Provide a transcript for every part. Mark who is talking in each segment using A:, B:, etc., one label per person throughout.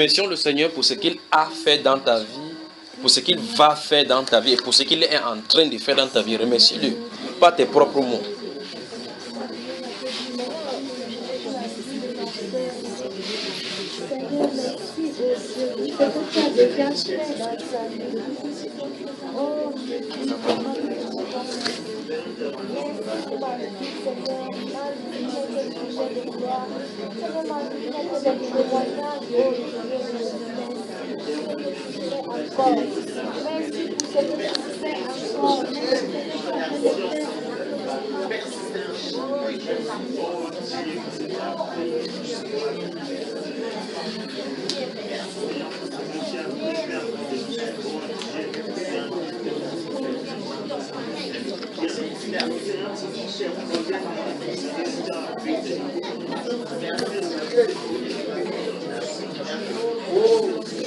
A: remercions le Seigneur pour ce qu'il a fait dans ta vie, pour ce qu'il va faire dans ta vie et pour ce qu'il est en train de faire dans ta vie. Remercie-le, pas tes propres mots.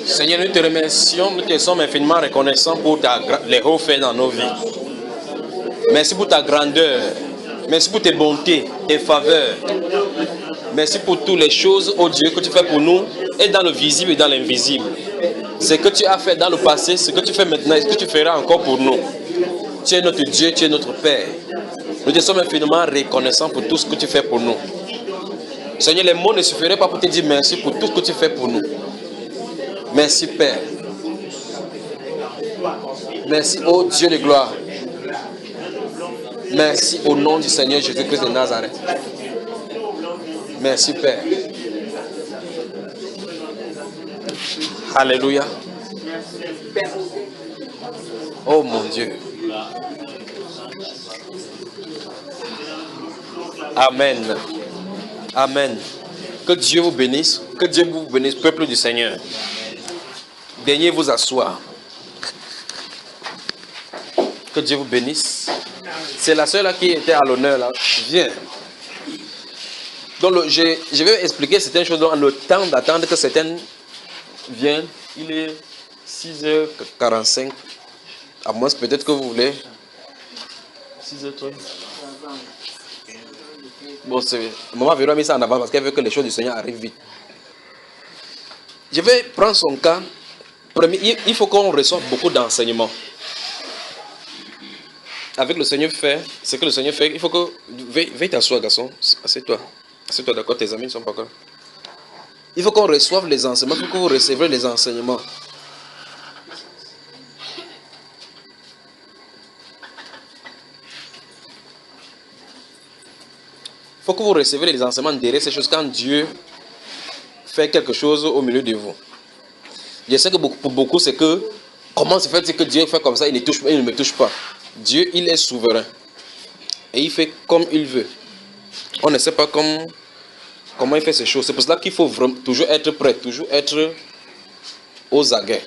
A: Seigneur, nous te remercions, nous te sommes infiniment reconnaissants pour les hauts faits dans nos vies. Merci pour ta grandeur, merci pour tes bontés, tes faveurs. Merci pour toutes les choses, oh Dieu, que tu fais pour nous, et dans le visible et dans l'invisible. Ce que tu as fait dans le passé, ce que tu fais maintenant, et ce que tu feras encore pour nous. Tu es notre Dieu, tu es notre Père. Nous te sommes infiniment reconnaissants pour tout ce que tu fais pour nous. Seigneur, les mots ne suffiraient pas pour te dire merci pour tout ce que tu fais pour nous. Merci Père. Merci ô Dieu de gloire. Merci au nom du Seigneur Jésus-Christ de Nazareth. Merci Père. Alléluia. Oh mon Dieu. Amen. Amen. Que Dieu vous bénisse. Que Dieu vous bénisse, peuple du Seigneur. Daignez vous asseoir. Que Dieu vous bénisse. C'est la seule là qui était à l'honneur là. Viens. Donc je vais expliquer certaines choses dans le temps d'attendre que certaines viennent. Il est 6h45. À moins peut-être que vous voulez. 6h30. Bon, maman Véro a mis ça en avant parce qu'elle veut que les choses du Seigneur arrivent vite. Je vais prendre son cas. Premier, il faut qu'on reçoive beaucoup d'enseignements. Avec le Seigneur fait, ce que le Seigneur fait, il faut que... Veille t'asseoir, garçon. Assieds-toi. Assieds-toi, d'accord, tes amis ne sont pas encore. Il faut qu'on reçoive les enseignements, il faut que vous receviez les enseignements. Il faut que vous receviez les enseignements derrière ces choses quand Dieu fait quelque chose au milieu de vous. Je sais que pour beaucoup, c'est que comment se fait-il que Dieu fait comme ça, il ne me touche pas. Dieu, il est souverain. Et il fait comme il veut. On ne sait pas comment il fait ces choses. C'est pour cela qu'il faut vraiment, toujours être prêt, toujours être aux aguets.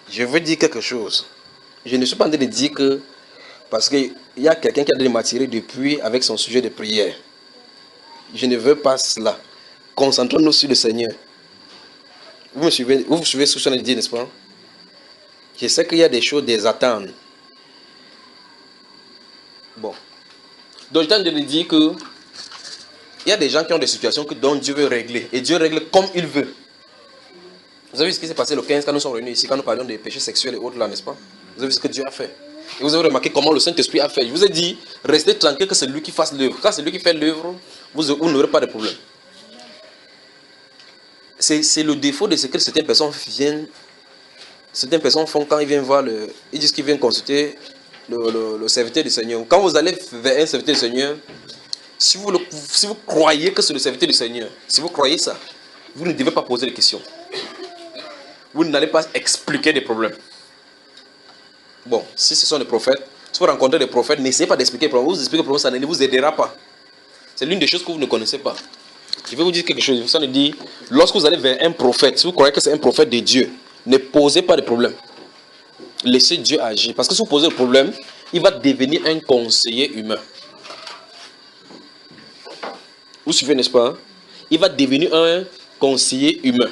A: Je veux dire quelque chose. Je ne suis pas en train de dire que parce qu'il y a quelqu'un qui a m'attirer depuis avec son sujet de prière. Je ne veux pas cela. Concentrons-nous sur le Seigneur. Vous me suivez, vous suivez ce que je viens de dire, n'est-ce pas? Je sais qu'il y a des choses, des attentes. Bon. Donc, je t'en de dire que il y a des gens qui ont des situations dont Dieu veut régler. Et Dieu règle comme il veut. Vous avez vu ce qui s'est passé le 15 quand nous sommes réunis ici, quand nous parlions des péchés sexuels et autres là, n'est-ce pas? Vous avez vu ce que Dieu a fait. Et vous avez remarqué comment le Saint-Esprit a fait. Je vous ai dit, restez tranquille que c'est lui qui fasse l'œuvre. Quand c'est lui qui fait l'œuvre, vous n'aurez pas de problème. C'est le défaut de ce que certaines personnes font quand ils viennent voir ils disent qu'ils viennent consulter le serviteur du Seigneur. Quand vous allez vers un serviteur du Seigneur, si vous croyez que c'est le serviteur du Seigneur, si vous croyez ça, vous ne devez pas poser de questions. Vous n'allez pas expliquer des problèmes. Bon, si ce sont des prophètes, si vous rencontrez des prophètes, n'essayez pas d'expliquer les problèmes. Vous expliquez les problèmes, ça ne vous aidera pas. C'est l'une des choses que vous ne connaissez pas. Je vais vous dire quelque chose. Vous allez dire, lorsque vous allez vers un prophète, si vous croyez que c'est un prophète de Dieu, ne posez pas de problème. Laissez Dieu agir. Parce que si vous posez le problème, il va devenir un conseiller humain. Vous suivez, n'est-ce pas? Il va devenir un conseiller humain.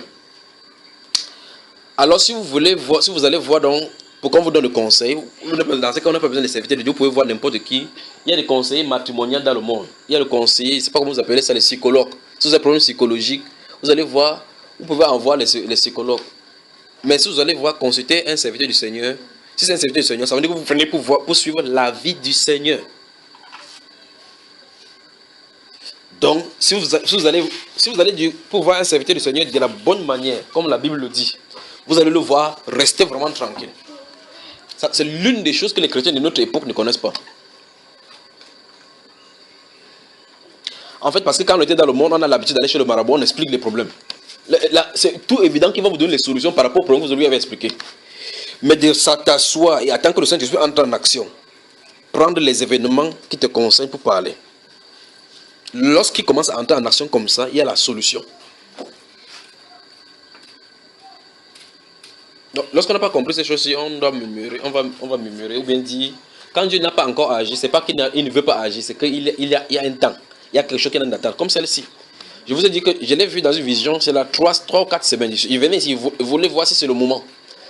A: Alors, si vous allez voir donc, pour qu'on vous donne le conseil, dans ce cas, on n'a pas besoin de serviteurs de Dieu, vous pouvez voir n'importe qui. Il y a des conseillers matrimoniaux dans le monde. Il y a le conseiller, je ne sais pas comment vous appelez ça, les psychologues. Si vous avez des problèmes psychologiques, vous allez voir vous pouvez en voir les psychologues. Mais si vous allez voir consulter un serviteur du Seigneur, si c'est un serviteur du Seigneur, ça veut dire que vous venez pour suivre la vie du Seigneur. Donc, si vous allez pour voir un serviteur du Seigneur de la bonne manière, comme la Bible le dit, vous allez le voir rester vraiment tranquille. C'est l'une des choses que les chrétiens de notre époque ne connaissent pas. En fait, parce que quand on était dans le monde, on a l'habitude d'aller chez le marabout, on explique les problèmes. C'est tout évident qu'il va vous donner les solutions par rapport aux problèmes que vous lui avez expliqués. Mais de s'asseoir et attendre que le Saint-Esprit entre en action, prendre les événements qui te conseillent pour parler. Lorsqu'il commence à entrer en action comme ça, il y a la solution. Donc, lorsqu'on n'a pas compris ces choses-ci, on doit murmurer, on va murmurer ou bien dire, quand Dieu n'a pas encore agi, c'est pas qu'il ne veut pas agir, c'est qu'il y a un temps, il y a quelque chose qui est en attente, comme celle-ci. Je vous ai dit que je l'ai vu dans une vision, c'est là 3 ou 4 semaines. Il venait ici, il voulait voir si c'est le moment.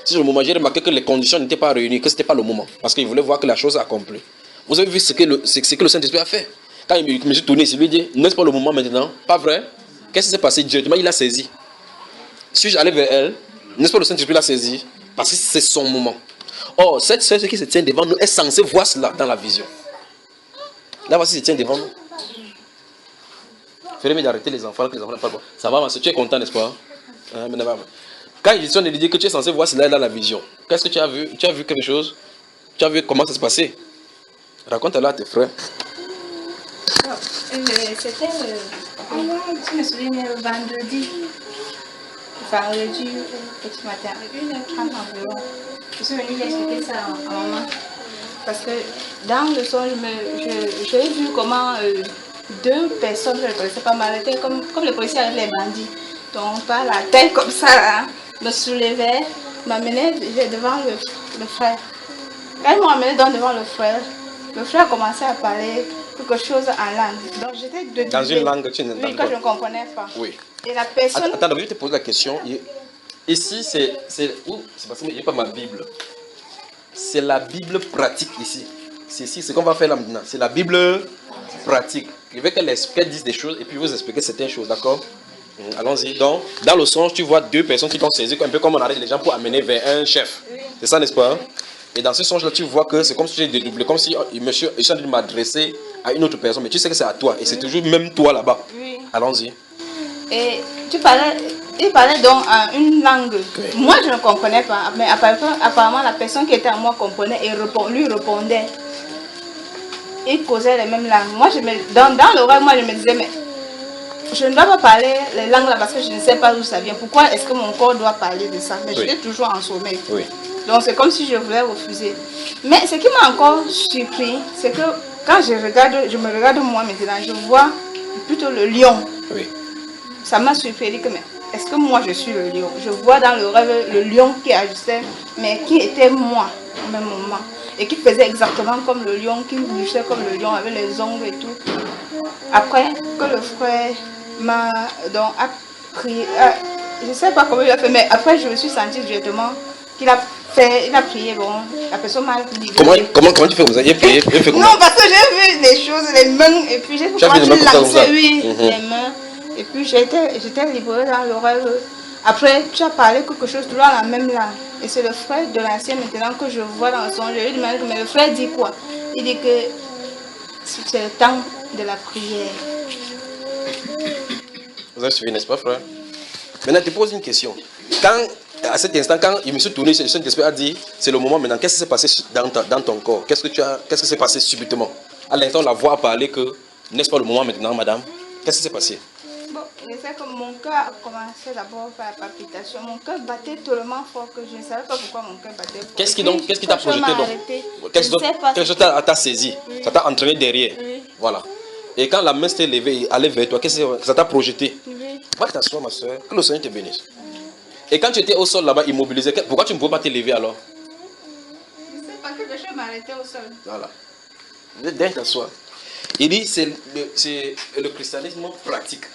A: Si c'est le moment, j'ai remarqué que les conditions n'étaient pas réunies, que ce n'était pas le moment, parce qu'il voulait voir que la chose est accomplie. Vous avez vu ce que le Saint-Esprit a fait. Quand il me suis tourné, il lui dit, n'est-ce pas le moment maintenant? Pas vrai? Qu'est-ce qui s'est passé directement? Il a saisi. Suis-je allé vers elle? N'est-ce pas le Saint-Esprit l'a saisi? Parce que c'est son moment. Or, cette sœur qui se tient devant nous est censée voir cela dans la vision. Là, voici, se tient devant nous. Il faudrait mieux d'arrêter les enfants, que les enfants ne parlent pas. Ça va, tu es content, n'est-ce pas? Quand ils sont de dire que tu es censé voir cela dans la vision, qu'est-ce que tu as vu? Tu as vu quelque chose? Tu as vu comment ça se passait? Raconte-le à tes frères.
B: C'était, je me souviens, vendredi, petit matin, 1h30 environ. Je suis venue expliquer ça à maman. Parce que dans le son, j'ai vu comment 2 personnes, je ne les connaissais pas mal, étaient comme les policiers avec les bandits. Donc, par la tête comme ça, hein, me soulevait, m'amenait devant le frère. Quand ils m'ont amené devant le frère commençait à parler quelque chose en langue. Donc, j'étais
A: dans une langue que tu n'entends pas.
B: Oui, que je ne comprenais pas.
A: Oui.
B: Et la personne...
A: Attends, je te pose la question. Ici, c'est parce que je n'ai pas ma Bible. C'est la Bible pratique ici. C'est ici, ce qu'on va faire là maintenant. C'est la Bible pratique. Je veux qu'elle dise des choses et puis vous expliquer certaines choses, d'accord? Allons-y. Donc, dans le songe, tu vois 2 personnes qui t'ont saisi, un peu comme on arrête les gens pour amener vers un chef. Oui. C'est ça, n'est-ce pas? Et dans ce songe-là, tu vois que c'est comme si tu es dédoublé, comme si monsieur est en train de m'adresser à une autre personne, mais tu sais que c'est à toi, et c'est toujours même toi là-bas. Oui. Allons-y.
B: Et il parlait donc en une langue. Oui. Moi, je ne comprenais pas, mais apparemment, la personne qui était à moi comprenait et lui répondait. Il causait les mêmes langues. Moi, dans l'oreille, moi, je me disais, mais je ne dois pas parler les langues là parce que je ne sais pas d'où ça vient. Pourquoi est-ce que mon corps doit parler de ça? Mais oui. J'étais toujours en sommeil. Oui. Donc c'est comme si je voulais refuser. Mais ce qui m'a encore surpris, c'est que quand je me regarde moi maintenant, je vois plutôt le lion. Oui. Ça m'a surpris, que mais est-ce que moi je suis le lion? Je vois dans le rêve le lion qui agissait, mais qui était moi au même moment. Et qui faisait exactement comme le lion, qui bougeait comme le lion avec les ongles et tout. Après que le frère m'a donc prié, je ne sais pas comment il a fait, mais après je me suis sentie directement qu'il a prié, bon, la personne m'a dit.
A: Comment tu fais? Vous avez prié?
B: Non, parce que j'ai vu les choses, les mains, et puis j'ai vu comment tu lançais, oui, les mains, et puis j'étais libérée dans le rêve. Après, tu as parlé quelque chose toujours dans la même langue. Et c'est le frère de l'ancien maintenant que je vois dans son. Je lui demande, mais le frère dit quoi? Il dit que c'est le temps de la prière.
A: Vous avez suivi, n'est-ce pas, frère? Maintenant, je te pose une question. À cet instant, quand il me suis tourné, le Saint-Esprit a dit, c'est le moment maintenant, qu'est-ce qui s'est passé dans ton corps? Qu'est-ce qui s'est passé subitement? À l'instant, la voix a parlé que, n'est-ce pas le moment maintenant, madame? Qu'est-ce qui s'est passé?
B: Bon, je sais que mon cœur a commencé d'abord à faire la palpitation. Mon cœur battait tellement fort que je ne savais pas pourquoi mon cœur battait fort. Qu'est-ce
A: qui t'a projeté donc? Quelque chose t'a saisi? Oui. Ça t'a entraîné derrière? Oui. Voilà. Et quand la main s'est levée et allait vers toi, qu'est-ce que ça t'a projeté? Oui. Va t'asseoir, ma soeur. Que le Seigneur te bénisse. Et quand tu étais au sol là-bas, immobilisé, pourquoi tu ne pouvais pas te lever alors?
B: Je ne sais pas, que je m'arrêtais au sol.
A: Voilà. Viens t'asseoir. Il dit, c'est le christianisme pratique.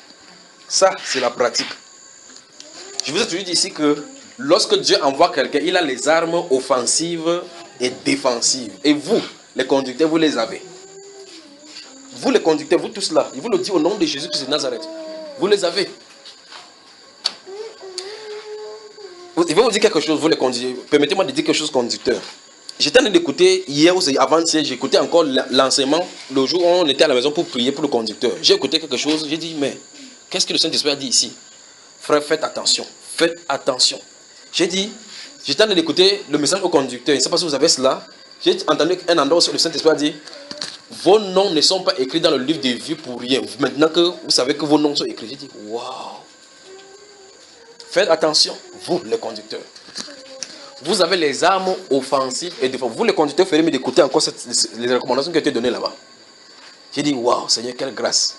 A: Ça, c'est la pratique. Je vous ai toujours dit ici que lorsque Dieu envoie quelqu'un, il a les armes offensives et défensives. Et vous, les conducteurs, vous les avez. Vous, les conducteurs, vous tous là, il vous le dit au nom de Jésus-Christ de Nazareth. Vous les avez. vais vous dire quelque chose, vous les conduisez. Permettez-moi de dire quelque chose, conducteur. J'étais en train d'écouter, hier ou avant-hier, j'écoutais encore l'enseignement, le jour où on était à la maison pour prier pour le conducteur. J'ai écouté quelque chose, j'ai dit, mais qu'est-ce que le Saint-Esprit a dit ici? Frère, faites attention, faites attention. J'ai dit, j'étais en train d'écouter le message au conducteur, je ne sais pas si vous avez cela. J'ai entendu un endroit où le Saint-Esprit a dit, vos noms ne sont pas écrits dans le livre des vies pour rien. Maintenant que vous savez que vos noms sont écrits, j'ai dit, waouh. Faites attention, vous les conducteurs. Vous avez les armes offensives et défensives. Vous les conducteurs, ferez mieux d'écouter encore les recommandations qui ont été données là-bas. J'ai dit, waouh, Seigneur, quelle grâce.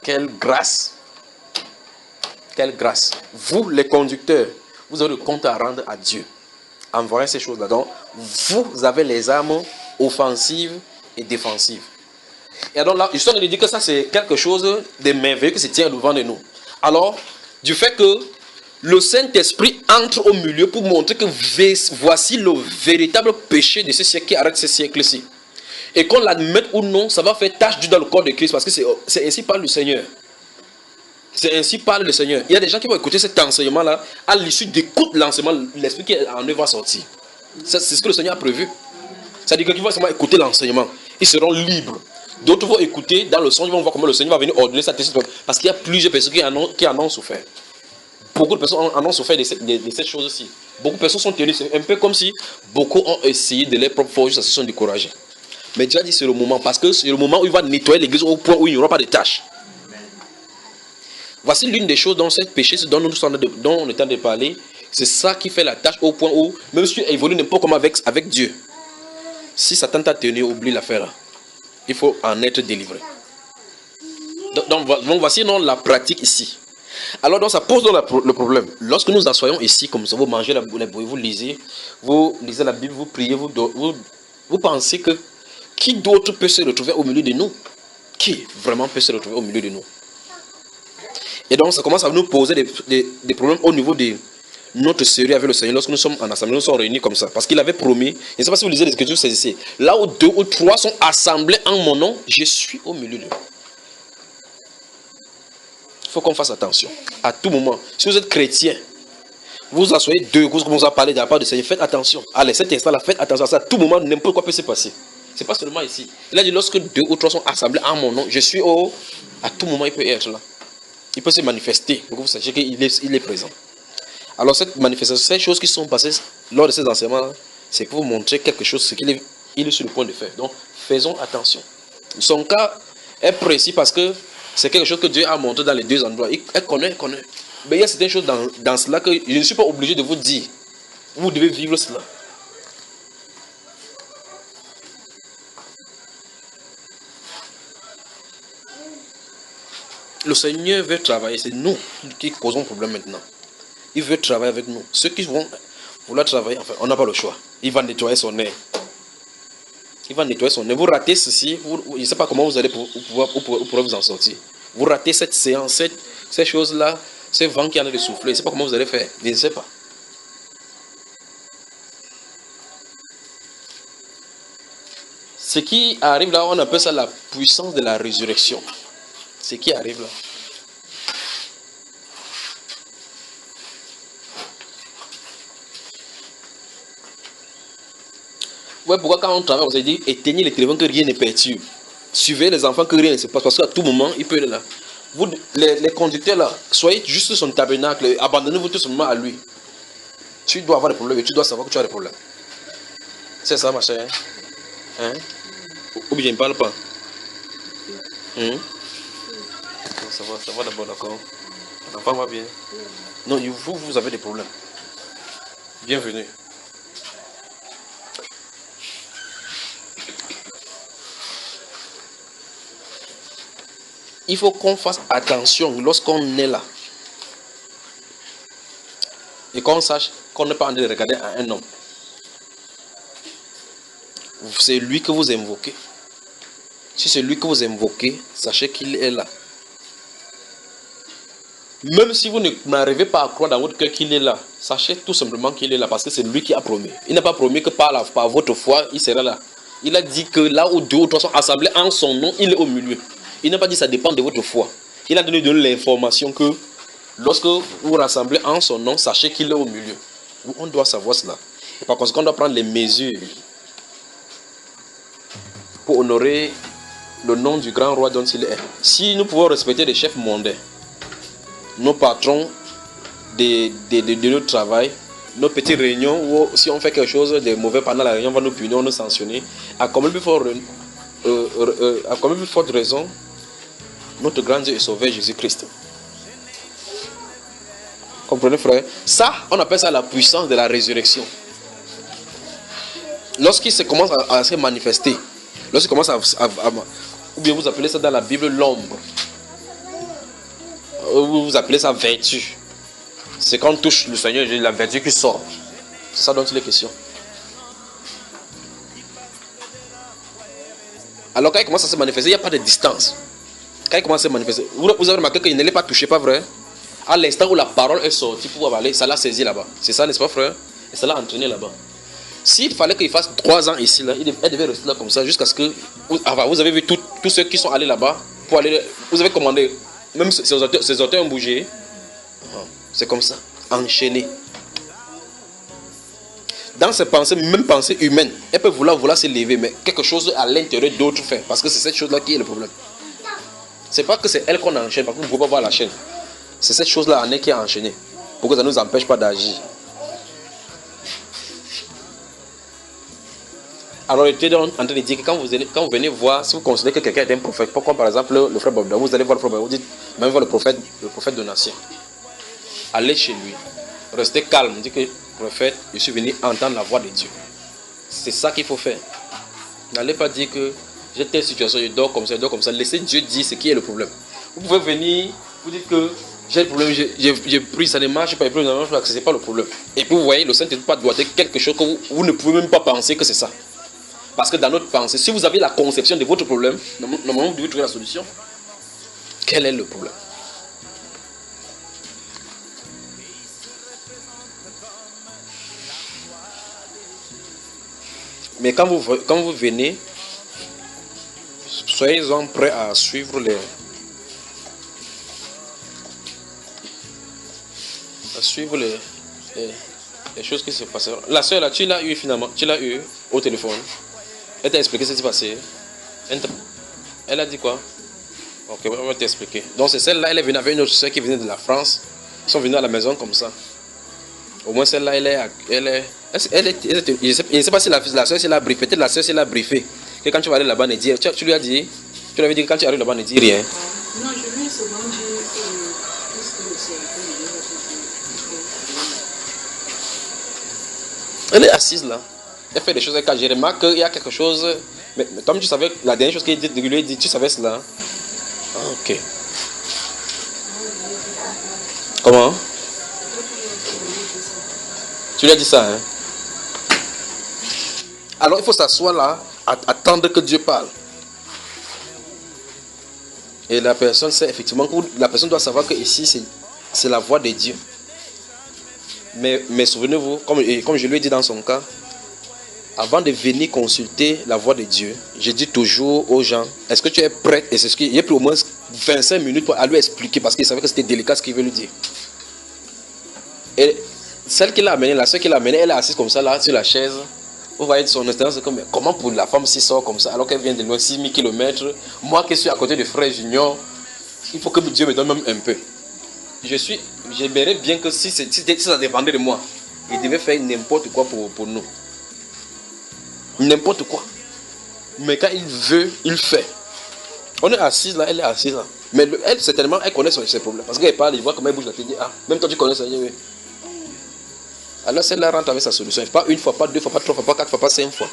A: Quelle grâce. Quelle grâce. Vous les conducteurs, vous avez le compte à rendre à Dieu. En voyant ces choses-là. Donc, vous avez les armes offensives et défensives. Et donc là, je suis en train de dire que ça, c'est quelque chose de merveilleux qui se tient devant de nous. Alors, du fait que le Saint-Esprit entre au milieu pour montrer que voici le véritable péché de ce siècle qui arrête ce siècle-ci. Et qu'on l'admette ou non, ça va faire tache d'huile dans le corps de Christ parce que c'est ainsi parle le Seigneur. C'est ainsi parle le Seigneur. Il y a des gens qui vont écouter cet enseignement-là, à l'issue d'écoute l'enseignement, l'Esprit qui est en eux va sortir. C'est ce que le Seigneur a prévu. C'est-à-dire qu'ils vont seulement écouter l'enseignement. Ils seront libres. D'autres vont écouter dans le son, ils vont voir comment le Seigneur va venir ordonner sa thésis. Parce qu'il y a plusieurs personnes qui en ont souffert. Beaucoup de personnes en ont souffert de cette chose-ci. Beaucoup de personnes sont tenues. C'est un peu comme si beaucoup ont essayé de leur propre force, jusqu'à ce qu'ils sont découragés. Mais Dieu a dit c'est le moment, parce que c'est le moment où il va nettoyer l'église au point où il n'y aura pas de tâches. Voici l'une des choses dans ce péché dont on est en train de parler. C'est ça qui fait la tâche au point où, même si tu évolues n'importe comment avec Dieu, si Satan t'a tenu, oublie l'affaire là. Il faut en être délivré. Donc voici non, la pratique ici. Alors donc ça pose donc le problème. Lorsque nous assoyons ici, comme ça, vous mangez la bouillie, vous lisez la Bible, vous priez, vous pensez que qui d'autre peut se retrouver au milieu de nous? Qui vraiment peut se retrouver au milieu de nous? Et donc ça commence à nous poser des problèmes au niveau de notre sérieux avec le Seigneur lorsque nous sommes en assemblée, nous sommes réunis comme ça. Parce qu'il avait promis, je ne sais pas si vous lisez les Écritures, c'est ici. Là où 2 ou 3 sont assemblés en mon nom, je suis au milieu d'eux. Il faut qu'on fasse attention. À tout moment, si vous êtes chrétien, vous asseyez 2, vous commencez à parler de la part du Seigneur, faites attention. Allez, cet instant-là, faites attention à ça. À tout moment, n'importe quoi peut se passer. Ce n'est pas seulement ici. Il a dit, lorsque 2 ou 3 sont assemblés en mon nom, je suis à tout moment, il peut être là. Il peut se manifester pour que vous sachiez qu'il est présent. Alors cette manifestation, ces choses qui sont passées lors de ces enseignements, c'est pour vous montrer quelque chose, ce qu'il est sur le point de faire. Donc faisons attention. Son cas est précis parce que c'est quelque chose que Dieu a montré dans les 2 endroits. Elle connaît. Mais il y a certaines choses dans cela que je ne suis pas obligé de vous dire. Vous devez vivre cela. Le Seigneur veut travailler, c'est nous qui causons problème maintenant. Il veut travailler avec nous. Ceux qui vont vouloir travailler, enfin, on n'a pas le choix. Il va nettoyer son nez. Vous ratez ceci, je ne sais pas comment vous allez pouvoir vous en sortir. Vous ratez cette séance, ces choses-là, ce vent qui en a de souffler, je ne sais pas comment vous allez faire. Je ne sais pas. Ce qui arrive là, on appelle ça la puissance de la résurrection. Ce qui arrive là. Ouais, pourquoi quand on travaille, on se dit éteignez les téléphones que rien ne perturbe. Suivez les enfants que rien ne se passe. Parce qu'à tout moment, il peut être là. Vous, les conducteurs là, soyez juste son tabernacle, abandonnez-vous tout simplement à lui. Tu dois avoir des problèmes et tu dois savoir que tu as des problèmes. C'est ça, ma chère. Hein? Ou bien je ne parle pas. Ça va d'abord, d'accord. L'enfant va bien. Non, vous avez des problèmes. Bienvenue. Il faut qu'on fasse attention lorsqu'on est là. Et qu'on sache qu'on n'est pas en train de regarder à un homme. C'est lui que vous invoquez. Si c'est lui que vous invoquez, sachez qu'il est là. Même si vous n'arrivez pas à croire dans votre cœur qu'il est là, sachez tout simplement qu'il est là parce que c'est lui qui a promis. Il n'a pas promis que par votre foi, il sera là. Il a dit que là où 2 ou 3 sont assemblés en son nom, il est au milieu. Il n'a pas dit que ça dépend de votre foi. Il a donné l'information que lorsque vous rassemblez en son nom, sachez qu'il est au milieu. On doit savoir cela. Et par conséquent, on doit prendre les mesures pour honorer le nom du grand roi dont il est. Si nous pouvons respecter les chefs mondains, nos patrons de notre travail, nos petites réunions, où si on fait quelque chose de mauvais pendant la réunion, on va nous punir, on nous sanctionner, à combien plus forte raison, notre grand Dieu est sauvé, Jésus-Christ. Comprenez, frère? Ça, on appelle ça la puissance de la résurrection. Lorsqu'il se commence à se manifester, lorsqu'il commence ou bien vous appelez ça dans la Bible l'ombre, vous appelez ça vertu. C'est quand on touche le Seigneur, la vertu qui sort. C'est ça dont il est question. Alors quand il commence à se manifester, il n'y a pas de distance. Quand il commence à se manifester, vous avez remarqué qu'il ne l'est pas touché, pas vrai? À l'instant où la parole est sortie pour aller, ça l'a saisi là-bas. C'est ça, n'est-ce pas, frère? Et ça l'a entraîné là-bas. S'il fallait qu'il fasse 3 ans ici, là, elle devait rester là comme ça jusqu'à ce que... vous avez vu tous ceux qui sont allés là-bas pour aller... Vous avez commandé, même ces auteurs ont bougé. C'est comme ça, enchaîné. Dans ces pensées, même pensées humaines, elle peut vouloir se lever, mais quelque chose à l'intérieur d'autre fait. Parce que c'est cette chose-là qui est le problème. C'est pas que c'est elle qu'on enchaîne, parce que vous ne pouvez pas voir la chaîne. C'est cette chose-là en elle qui est enchaînée. Pour que ça ne nous empêche pas d'agir. Alors, j'étais en train de dire que quand vous venez voir, si vous considérez que quelqu'un est un prophète, pourquoi par exemple le frère Bob, vous allez voir le frère Bob, vous dites, même voir le prophète de nation. Allez chez lui, restez calme, dites que prophète, je suis venu entendre la voix de Dieu. C'est ça qu'il faut faire. N'allez pas dire que j'ai telle situation, je dors comme ça, Laissez Dieu dire ce qui est le problème. Vous pouvez venir, vous dites que j'ai le problème, j'ai pris, ça ne marche pas, ce n'est pas le problème. Et puis vous voyez, le Saint-Esprit pas doit être quelque chose que vous ne pouvez même pas penser que c'est ça. Parce que dans notre pensée, si vous avez la conception de votre problème, normalement vous devez trouver la solution. Quel est le problème? Mais quand vous venez, soyez-en prêts à suivre les choses qui se passeront. La soeur là, tu l'as eu finalement, tu l'as eu au téléphone. Elle t'a expliqué ce qui s'est passé. Elle a dit quoi? Ok, on va t'expliquer. Donc c'est celle-là, elle est venue avec une autre soeur qui venait de la France. Ils sont venus à la maison comme ça. Au moins celle-là, je ne sais pas si la soeur l'a briefé. Peut-être la soeur l'a briefé. Que quand tu vas aller là-bas, ne dis, tu lui as dit, tu lui avais dit que quand tu arrives là-bas, ne dis rien.
C: Non, je lui ai seulement dit
A: Elle est assise là. Elle fait des choses avec elle. Je remarque qu'il y a quelque chose. Mais comme tu savais, la dernière chose qu'il lui a dit, tu savais cela. Ah, ok. Comment? Tu lui as dit ça, hein? Alors il faut s'asseoir là, attendre que Dieu parle. Et la personne sait effectivement que la personne doit savoir que ici c'est la voix de Dieu. Mais souvenez-vous, comme je lui ai dit dans son cas, avant de venir consulter la voix de Dieu, je dis toujours aux gens, est-ce que tu es prêt? Et c'est ce qu'il y a pris au moins 25 minutes à lui expliquer parce qu'il savait que c'était délicat ce qu'il veut lui dire. Et celle qui l'a amenée, la soeur qui l'a amenée, elle est assise comme ça là sur la chaise. Vous voyez son instance, c'est comme comment pour la femme s'y sort comme ça alors qu'elle vient de loin 6000 km. Moi qui suis à côté de frère Junior, il faut que Dieu me donne même un peu. J'aimerais bien que si ça dépendait de moi, il devait faire n'importe quoi pour nous. N'importe quoi. Mais quand il veut, il fait. On est assis là, elle est assise là. Mais elle, certainement, elle connaît ses problèmes. Parce qu'elle parle, il voit comment elle bouge la tête. Ah, même toi tu connais ça. Oui. Alors celle-là rentre avec sa solution. Pas une fois, pas deux fois, pas trois fois, pas quatre fois, pas 5 fois.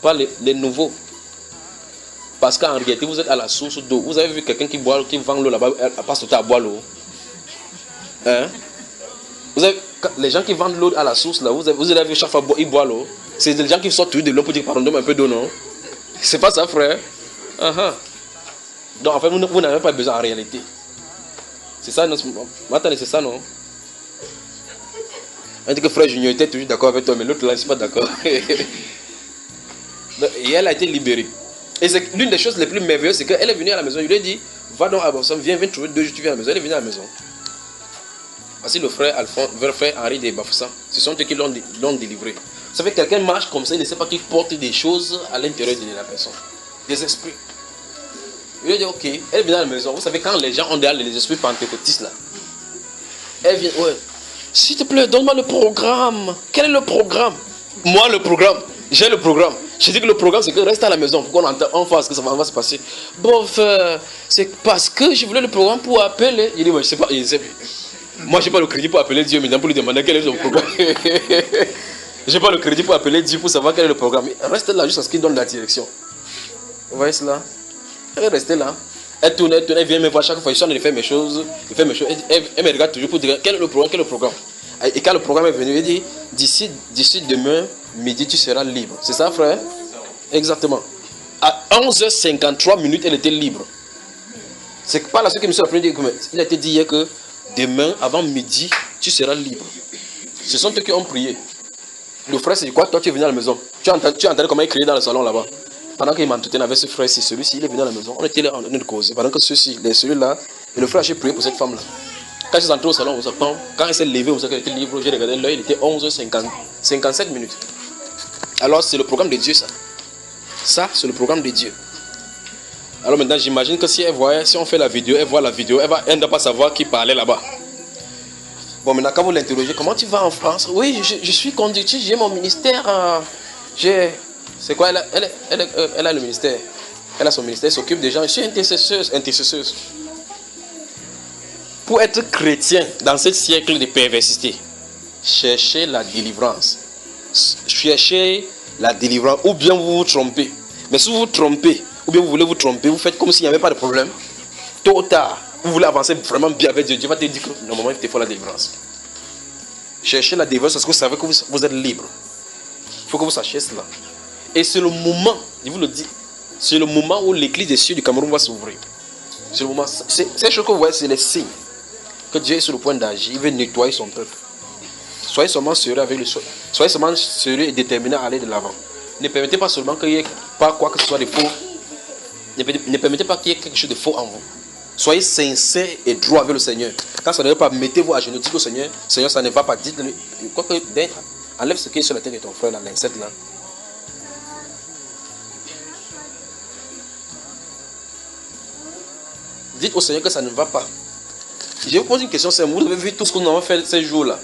A: Pas les nouveaux. Parce qu'en réalité, vous êtes à la source d'eau. Vous avez vu quelqu'un qui vend l'eau là-bas, elle passe tout le temps à boire l'eau. Hein? Les gens qui vendent l'eau à la source là, vous avez vu chaque fois ils boivent l'eau. C'est des gens qui sortent de l'eau pour dire pardon, donne un peu d'eau, non? C'est pas ça, frère. Donc en fait, vous n'avez pas besoin en réalité. C'est ça, non? Attendez, c'est ça, non? On dit que frère Junior était toujours d'accord avec toi, mais l'autre là, il n'est pas d'accord. Et elle a été libérée. Et c'est l'une des choses les plus merveilleuses, c'est qu'elle est venue à la maison. Il lui a dit, va donc à Boston, viens trouver 2 jours, tu viens à la maison. Elle est venue à la maison. Voici le frère Henri de Bafoussa. Ce sont eux qui l'ont délivré. Vous savez, quelqu'un marche comme ça, il ne sait pas qu'il porte des choses à l'intérieur de la personne. Des esprits. Il lui dit, ok, elle vient à la maison. Vous savez, quand les gens ont derrière les esprits pentecôtistes là, elle vient, ouais, s'il te plaît, donne-moi le programme. Quel est le programme? Moi, le programme, j'ai le programme. Je dis que le programme, c'est que reste à la maison pour qu'on fasse que ça va se passer. Bon, c'est parce que je voulais le programme pour appeler. Il dit, moi, je sais pas, moi, je n'ai pas le crédit pour appeler Dieu maintenant pour lui demander quel est le programme. Je n'ai pas le crédit pour appeler Dieu pour savoir quel est le programme. Reste là jusqu'à ce qu'il donne la direction. Vous voyez cela? Elle est restée là. Elle tourne, elle vient me voir chaque fois. Je suis en train de faire mes choses. Elle me regarde toujours pour dire quel est le programme. Et quand le programme est venu, elle dit d'ici demain, midi, tu seras libre. C'est ça, frère? Exactement. À 11h53 minutes, elle était libre. C'est pas là ce que M. Apprenez. Il a été dit hier que demain, avant midi, tu seras libre. Ce sont eux qui ont prié. Le frère, c'est quoi? Toi, tu es venu à la maison. Tu as entendu comment il criait dans le salon là-bas. Pendant qu'il m'entretenait avec ce frère, c'est celui-ci, il est venu à la maison. On était là en train de causer. Pendant que celui-là, et le frère, j'ai prié pour cette femme-là. Quand je suis entré au salon, quand elle s'est levée, vous savez qu'elle était libre, j'ai regardé l'heure, il était 11h57 minutes. Alors, c'est le programme de Dieu, ça. Ça, c'est le programme de Dieu. Alors maintenant, j'imagine que si on fait la vidéo, elle voit la vidéo, elle ne doit pas savoir qui parlait là-bas. Bon, maintenant, quand vous l'interrogez, comment tu vas en France? Oui, je suis conductrice, j'ai mon ministère. C'est quoi? Elle a le ministère. Elle a son ministère, elle s'occupe des gens. Je suis intercesseuse. Pour être chrétien dans ce siècle de perversité, cherchez la délivrance. Cherchez la délivrance. Ou bien vous vous trompez. Mais si vous vous trompez, ou bien vous voulez vous tromper, vous faites comme s'il n'y avait pas de problème. Tôt ou tard, vous voulez avancer vraiment bien avec Dieu. Dieu va te dire que normalement il te faut la délivrance. Cherchez la délivrance parce que vous savez que vous êtes libre. Il faut que vous sachiez cela. Et c'est le moment, je vous le dis, c'est le moment où l'église des cieux du Cameroun va s'ouvrir. C'est le moment. Ces choses que vous voyez, c'est les signes que Dieu est sur le point d'agir. Il veut nettoyer son peuple. Soyez seulement sérieux avec le soleil. Soyez seulement sérieux et déterminé à aller de l'avant. Ne permettez pas seulement qu'il y ait pas quoi que ce soit de faux. Ne permettez pas qu'il y ait quelque chose de faux en vous. Soyez sincère et droit avec le Seigneur. Quand ça ne va pas, mettez-vous à genoux. Dites au Seigneur, Seigneur, ça ne va pas. Dites-le. Enlève ce qui est sur la tête de ton frère, la lincette là. Dites au Seigneur que ça ne va pas. Je vous pose une question, c'est vous avez vu tout ce que nous avons fait ces jours-là.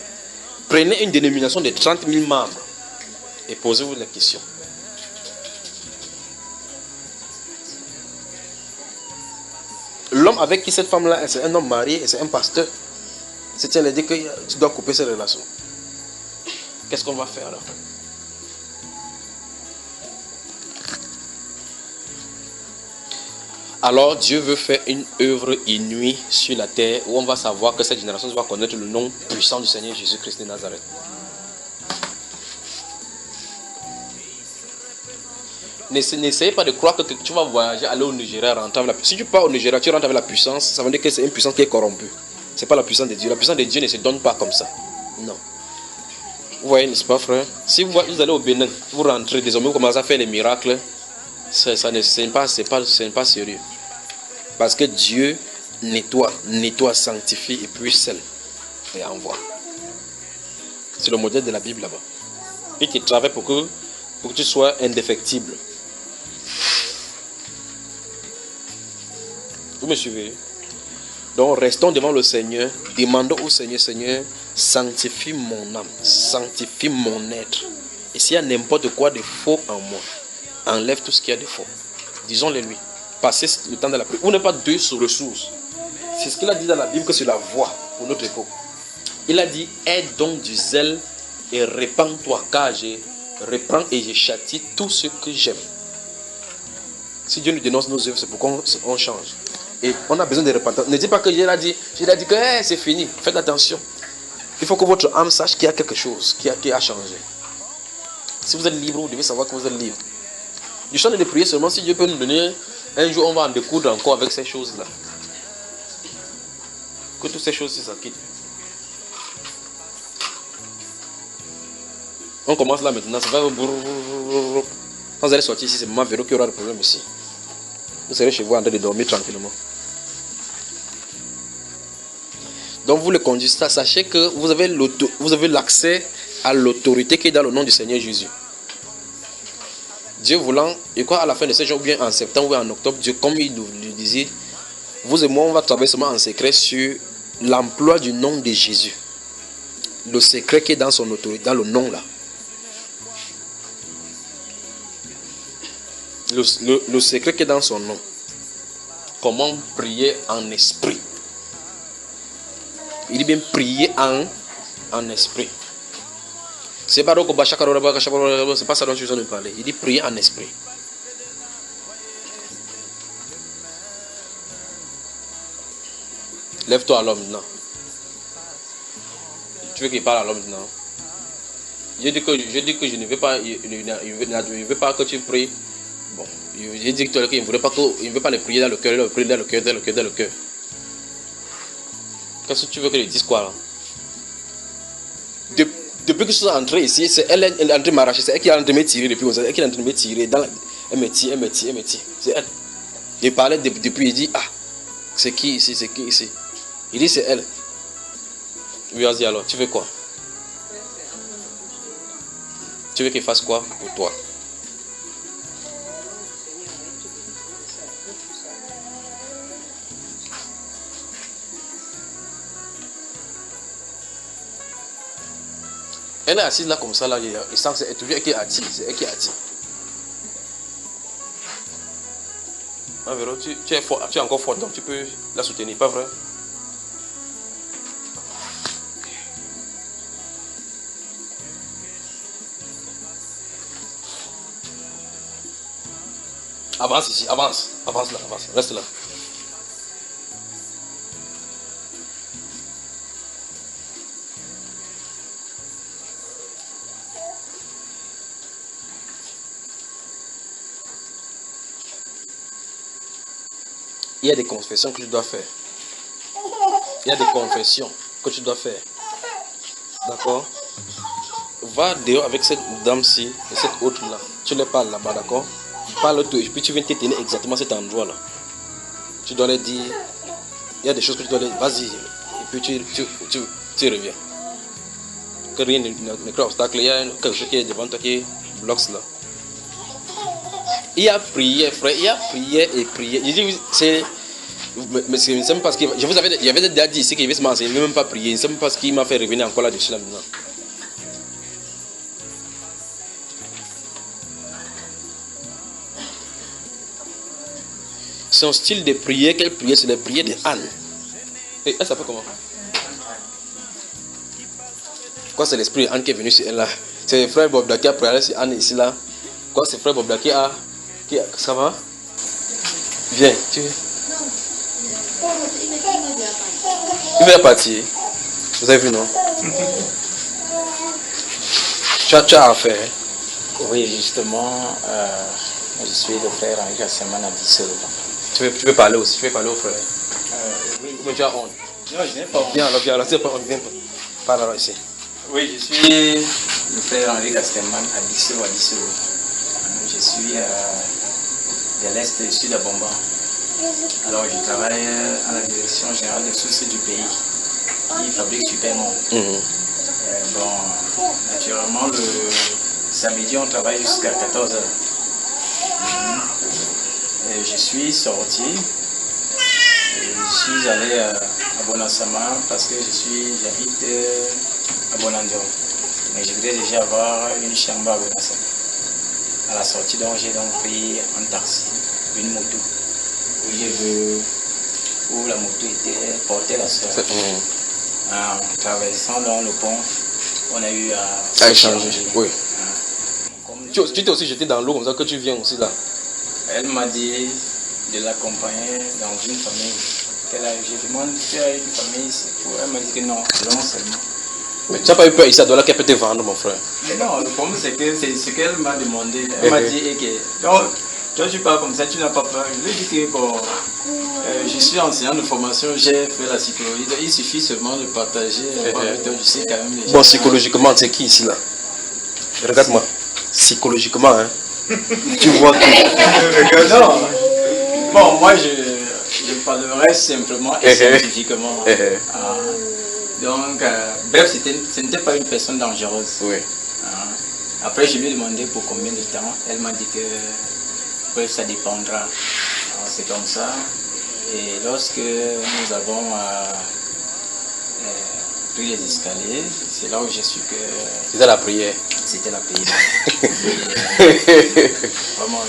A: Prenez une dénomination de 30 000 membres et posez-vous la question. L'homme avec qui cette femme-là, c'est un homme marié et c'est un pasteur. C'est elle dit que tu dois couper ces relations. Qu'est-ce qu'on va faire là? Alors Dieu veut faire une œuvre inouïe sur la terre où on va savoir que cette génération va connaître le nom puissant du Seigneur Jésus-Christ de Nazareth. N'essayez pas de croire que tu vas voyager, aller au Nigeria, rentrer avec la puissance. Si tu pars au Nigeria, tu rentres avec la puissance, ça veut dire que c'est une puissance qui est corrompue. Ce n'est pas la puissance de Dieu. La puissance de Dieu ne se donne pas comme ça. Non. Vous voyez, n'est-ce pas, frère? Si vous allez au Bénin, vous rentrez, désormais vous commencez à faire des miracles, ce n'est pas sérieux. Parce que Dieu nettoie, sanctifie et puis scelle et envoie. C'est le modèle de la Bible là-bas. Et qui travaille pour que tu sois indéfectible. Vous me suivez? Donc restons devant le Seigneur, demandons au Seigneur, Seigneur, sanctifie mon âme, sanctifie mon être. Et s'il y a n'importe quoi de faux en moi, enlève tout ce qu'il y a de faux. Disons-le lui. Passez le temps de la prière. Vous n'êtes pas deux sur ressources. C'est ce qu'il a dit dans la Bible que c'est la voie pour notre époque. Il a dit, aie donc du zèle et répands-toi, car je reprends et je châtie tout ce que j'aime. Si Dieu nous dénonce nos œuvres, c'est pourquoi on change. Et on a besoin de repentance. Ne dites pas que Dieu l'a dit que c'est fini. Faites attention. Il faut que votre âme sache qu'il y a quelque chose qui a changé. Si vous êtes libre, vous devez savoir que vous êtes libre. Je suis en train de prier seulement si Dieu peut nous donner un jour, on va en découdre encore avec ces choses-là. Que toutes ces choses-ci s'acquittent. On commence là maintenant. Ça va. Quand vous allez sortir ici, c'est maman Véro qui aura le problème ici. Vous serez chez vous en train de dormir tranquillement. Donc vous le conduisez, sachez que vous avez l'accès à l'autorité qui est dans le nom du Seigneur Jésus. Dieu voulant, et quoi à la fin de ce jour, ou bien en septembre ou en octobre, Dieu, comme il nous le disait, vous et moi, on va travailler seulement en secret sur l'emploi du nom de Jésus. Le secret qui est dans son autorité, dans le nom là. Le secret qui est dans son nom. Comment prier en esprit. Il dit bien prier en esprit. C'est pas c'est pas ça dont tu viens de parler. Il dit prier en esprit. Lève-toi à l'homme maintenant. Tu veux qu'il parle à l'homme maintenant? Je dis que je ne veux pas, il ne veut pas que tu pries. Bon, j'ai dit qu'il ne veut pas le prier dans le cœur, le prier dans le cœur, dans le cœur, dans le cœur. Qu'est-ce que tu veux que je dise quoi là? Depuis que je suis entré ici, c'est elle est en train de m'arracher, c'est elle qui est en train de me tirer depuis comme ça, elle qui est en train de me tirer, elle me tire, c'est elle. Il parlait depuis, il dit, ah, c'est qui ici, c'est qui ici? Il dit, c'est elle. Oui, vas-y alors, tu veux quoi? Tu veux qu'il fasse quoi pour toi? Elle est assise là comme ça, là, il sent que c'est toujours elle qui est attire, c'est elle qui est attire. Ah, Véro, tu es fort, tu es encore fort, donc tu peux la soutenir, pas vrai? Avance ici, avance là, reste là. Il y a des confessions que tu dois faire. Il y a des confessions que tu dois faire. D'accord? Va dehors avec cette dame-ci et cette autre-là. Tu les parles là-bas, d'accord? Parle-toi et puis tu viens te tenir exactement à cet endroit-là. Tu dois leur dire, il y a des choses que tu dois leur dire, vas-y. Et puis tu reviens. Que rien ne crée obstacle. Il y a quelque chose qui est devant toi qui bloque cela. Il y a prière, frère, il y a prière et prière. Je dis, c'est. Mais je ne sais même pas ce qu'il je vous avais déjà dit ici qu'il devait se m'enseigner, il ne veut même pas prier. Je ne sais même pas ce qui m'a fait revenir encore là-dessus là maintenant. Son style de prière, quelle prière? C'est la prière de Anne. Et elle s'appelle comment? Quoi, c'est l'esprit de Anne qui est venu sur elle là? C'est le frère Bob qui a prié sur Anne ici là. Quoi, c'est frère Bob qui a. Ça va? Viens, tu veux? Il va partir. Vous avez vu, non? Tu as affaire.
D: Oui, justement, je suis le frère Henri Gasseman à Bissau.
A: Tu veux parler aussi? Tu veux parler au frère?
D: Oui.
A: Mais tu as honte.
D: Non, je n'ai pas honte.
A: Viens alors, c'est pas honte, viens. Parle alors ici.
D: Oui, je suis le frère Henri Gasseman à Bissau. Je suis de l'Est et Sud à Bomba. Alors, je travaille à la direction générale des sources du pays qui fabrique Superman. Bon, naturellement, le samedi, on travaille jusqu'à 14h. Je suis sorti. Je suis allé à Bonassama parce que j'habite à Bonandio. Mais je voulais déjà avoir une chambre à Bonassama. À la sortie, donc j'ai donc pris un taxi, une moto. Où la moto était portée la soeur. En traversant dans le pont, on a eu à
A: échanger. Oui. Tu t'es aussi jeté dans l'eau comme ça que tu viens aussi là.
D: Elle m'a dit de l'accompagner dans une famille. J'ai demandé si tu as une famille, elle m'a dit que non, non seulement.
A: Mais tu n'as pas eu peur ici à Douala qu'elle peut te vendre, mon frère?
D: Mais non, le problème c'est que c'est ce qu'elle m'a demandé. Elle m'a dit que donc, toi tu parles comme ça, tu n'as pas peur. Je lui ai dit que bon, je suis enseignant de formation, j'ai fait la psychologie. Il suffit seulement de partager. Je sais quand même les
A: bon, psychologiquement, c'est qui ici là? Regarde-moi. Psychologiquement, hein. Tu vois que.
D: Non. Bon, moi je parlerai simplement et scientifiquement. Donc, bref, ce n'était pas une personne dangereuse.
A: Oui.
D: Après, je lui ai demandé pour combien de temps. Elle m'a dit que bref, ça dépendra. Alors, c'est comme ça. Et lorsque nous avons pris les escaliers, c'est là où j'ai su que
A: C'était la prière.
D: c'était la prière. Vraiment,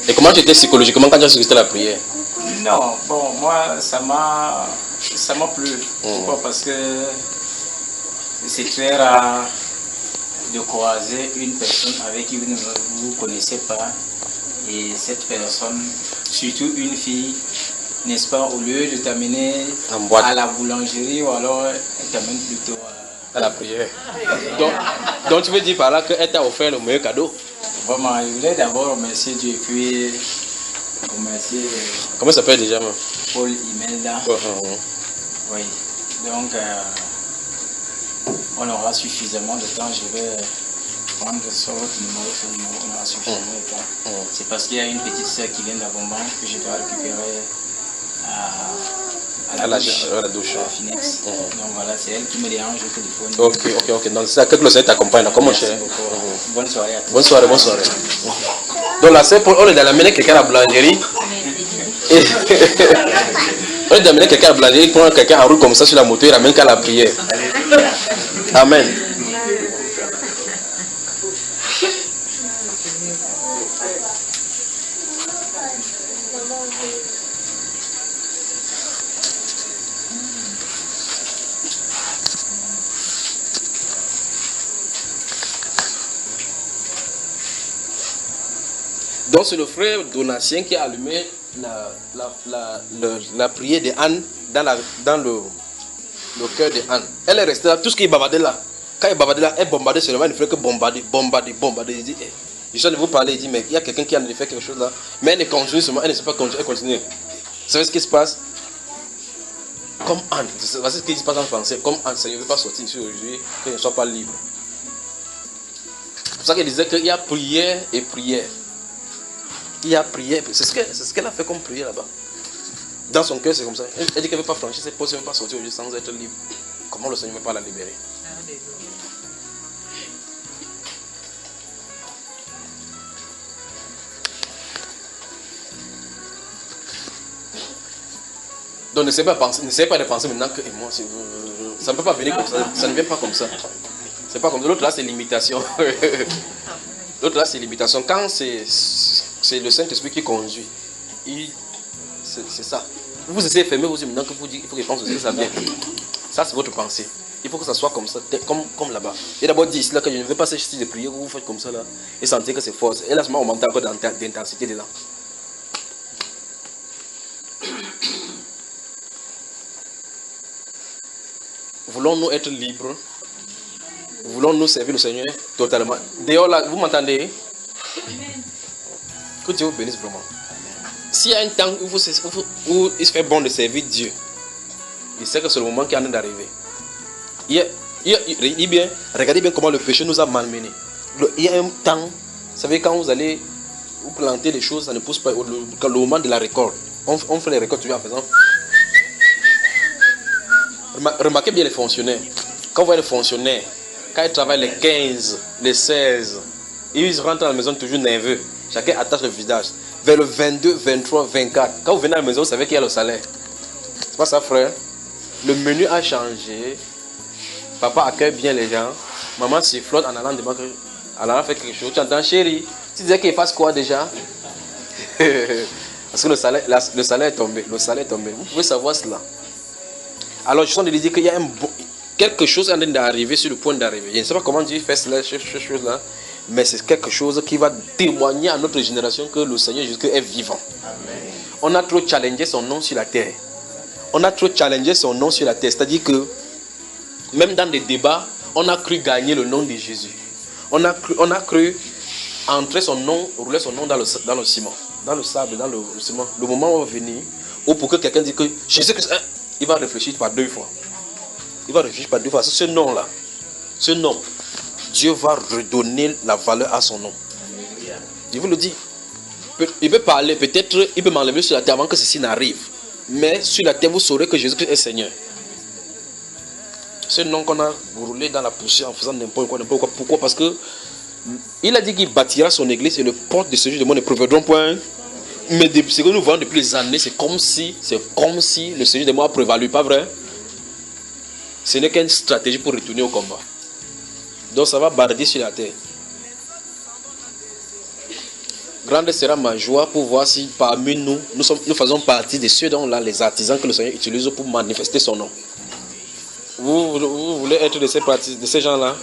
A: Et comment tu étais psychologiquement quand tu as su que c'était la prière?
D: Non, bon, moi, ça m'a plu. Pourquoi? Parce que c'est très rare de croiser une personne avec qui vous ne vous connaissez pas. Et cette personne, surtout une fille, n'est-ce pas, au lieu de t'amener à la boulangerie, ou alors elle t'amène plutôt
A: à la prière. Donc tu veux dire par là qu'elle t'a offert le meilleur cadeau?
D: Vraiment, je voulais d'abord remercier Dieu et puis remercier...
A: Comment ça s'appelle déjà, moi?
D: Paul Imelda. Oui, donc on aura suffisamment de temps. Je vais prendre sur votre numéro, on aura suffisamment de temps. C'est parce qu'il y a une petite soeur qui vient d'Abomban que je dois récupérer à la douche, à la Finex. Donc voilà, c'est elle qui me dérange au téléphone.
A: Ok. Donc c'est là que le Seigneur t'accompagne. Comment cher?
D: Bonne soirée à tous.
A: Bonne soirée. Donc là, c'est pour on est d'amener quelqu'un à la boulangerie. On est d'amener quelqu'un à la boulangerie, prendre quelqu'un en route comme ça sur la moto, il ramène qu'à la prière. Amen. Donc c'est le frère Donatien qui a allumé la prière de Anne dans le cœur de Anne. Elle est restée là, tout ce qui est bavardé là. Quand il bavardait là, elle bombardait seulement, il ne fait que bombarder. Il dit, je suis de vous parler, il dit, mais il y a quelqu'un qui a fait quelque chose là. Mais elle ne continue seulement, elle ne sait pas continuer, elle continue. Vous savez ce qui se passe? Comme Anne, voici ce qui se passe en français, comme Anne, Seigneur ne veut pas sortir ici aujourd'hui, que je ne sois pas libre. C'est pour ça qu'elle disait qu'il y a prière et prière. Il y a prière, c'est ce qu'elle a fait comme prière là-bas. Dans son cœur, c'est comme ça. Elle dit qu'elle ne veut pas franchir ses portes, elle ne veut pas sortir aujourd'hui sans être libre. Comment le Seigneur ne veut pas la libérer? Donc n'essayez pas de penser maintenant que moi, ça ne peut pas venir comme ça. Ça ne vient pas comme ça. C'est pas comme ça. L'autre là, c'est l'imitation. L'autre là, c'est l'imitation. Quand c'est le Saint-Esprit qui conduit, c'est ça. Vous essayez de fermer vos yeux maintenant que vous dites qu'il faut qu'il pense que ça vient. Ça, c'est votre pensée. Il faut que ça soit comme ça, comme là-bas. Et d'abord dit là que je ne veux pas ce style de prière que vous faites comme ça là et sentir que c'est fort. Et là, seulement augmenter encore d'intensité dedans. Voulons-nous être libres? Voulons-nous servir le Seigneur totalement? D'ailleurs là, vous m'entendez? Que Dieu vous bénisse vraiment. S'il y a un temps où il se fait bon de servir Dieu, il sait que c'est le moment qui est en train d'arriver. Regardez bien comment le péché nous a malmenés. Il y a un temps, vous savez, quand vous allez vous planter les choses, ça ne pousse pas. Le moment de la récolte, on fait les récoltes en faisant. Remarquez bien les fonctionnaires. Quand vous voyez les fonctionnaires, quand ils travaillent les 15, les 16, ils rentrent à la maison toujours nerveux. Chacun attache le visage. Vers le 22, 23, 24, quand vous venez à la maison, vous savez qu'il y a le salaire. C'est pas ça, frère? Le menu a changé. Papa accueille bien les gens. Maman sifflote en allant demander elle a fait quelque chose. Tu entends, chérie? Tu disais qu'il fasse quoi déjà? Parce que le salaire est tombé. Le salaire est tombé. Vous pouvez savoir cela. Alors, je suis en train de dire qu'il y a quelque chose en train d'arriver sur le point d'arriver. Je ne sais pas comment Dieu fait cette chose-là, mais c'est quelque chose qui va témoigner à notre génération que le Seigneur Jésus est vivant. Amen. On a trop challengé son nom sur la terre. C'est-à-dire que même dans des débats, on a cru gagner le nom de Jésus. On a cru entrer son nom, rouler son nom dans le ciment, dans le sable, dans le ciment. Le moment va venir où pour que quelqu'un dise que Jésus-Christ, il va réfléchir par deux fois. Ce nom-là, Dieu va redonner la valeur à son nom. Je vous le dis. Il peut parler, peut-être, il peut m'enlever sur la terre avant que ceci n'arrive. Mais sur la terre, vous saurez que Jésus-Christ est Seigneur. Ce nom qu'on a roulé dans la poussière en faisant n'importe quoi. Pourquoi? Parce que il a dit qu'il bâtira son église et le porte de ce jour de monde ne prévaudront point. Mais ce que nous voyons depuis les années, c'est comme si le Seigneur de moi a prévalu, pas vrai? Ce n'est qu'une stratégie pour retourner au combat. Donc ça va barder sur la terre. Grande sera ma joie pour voir si parmi nous faisons partie de ceux dont là les artisans que le Seigneur utilise pour manifester son nom. Vous voulez être de ces gens-là?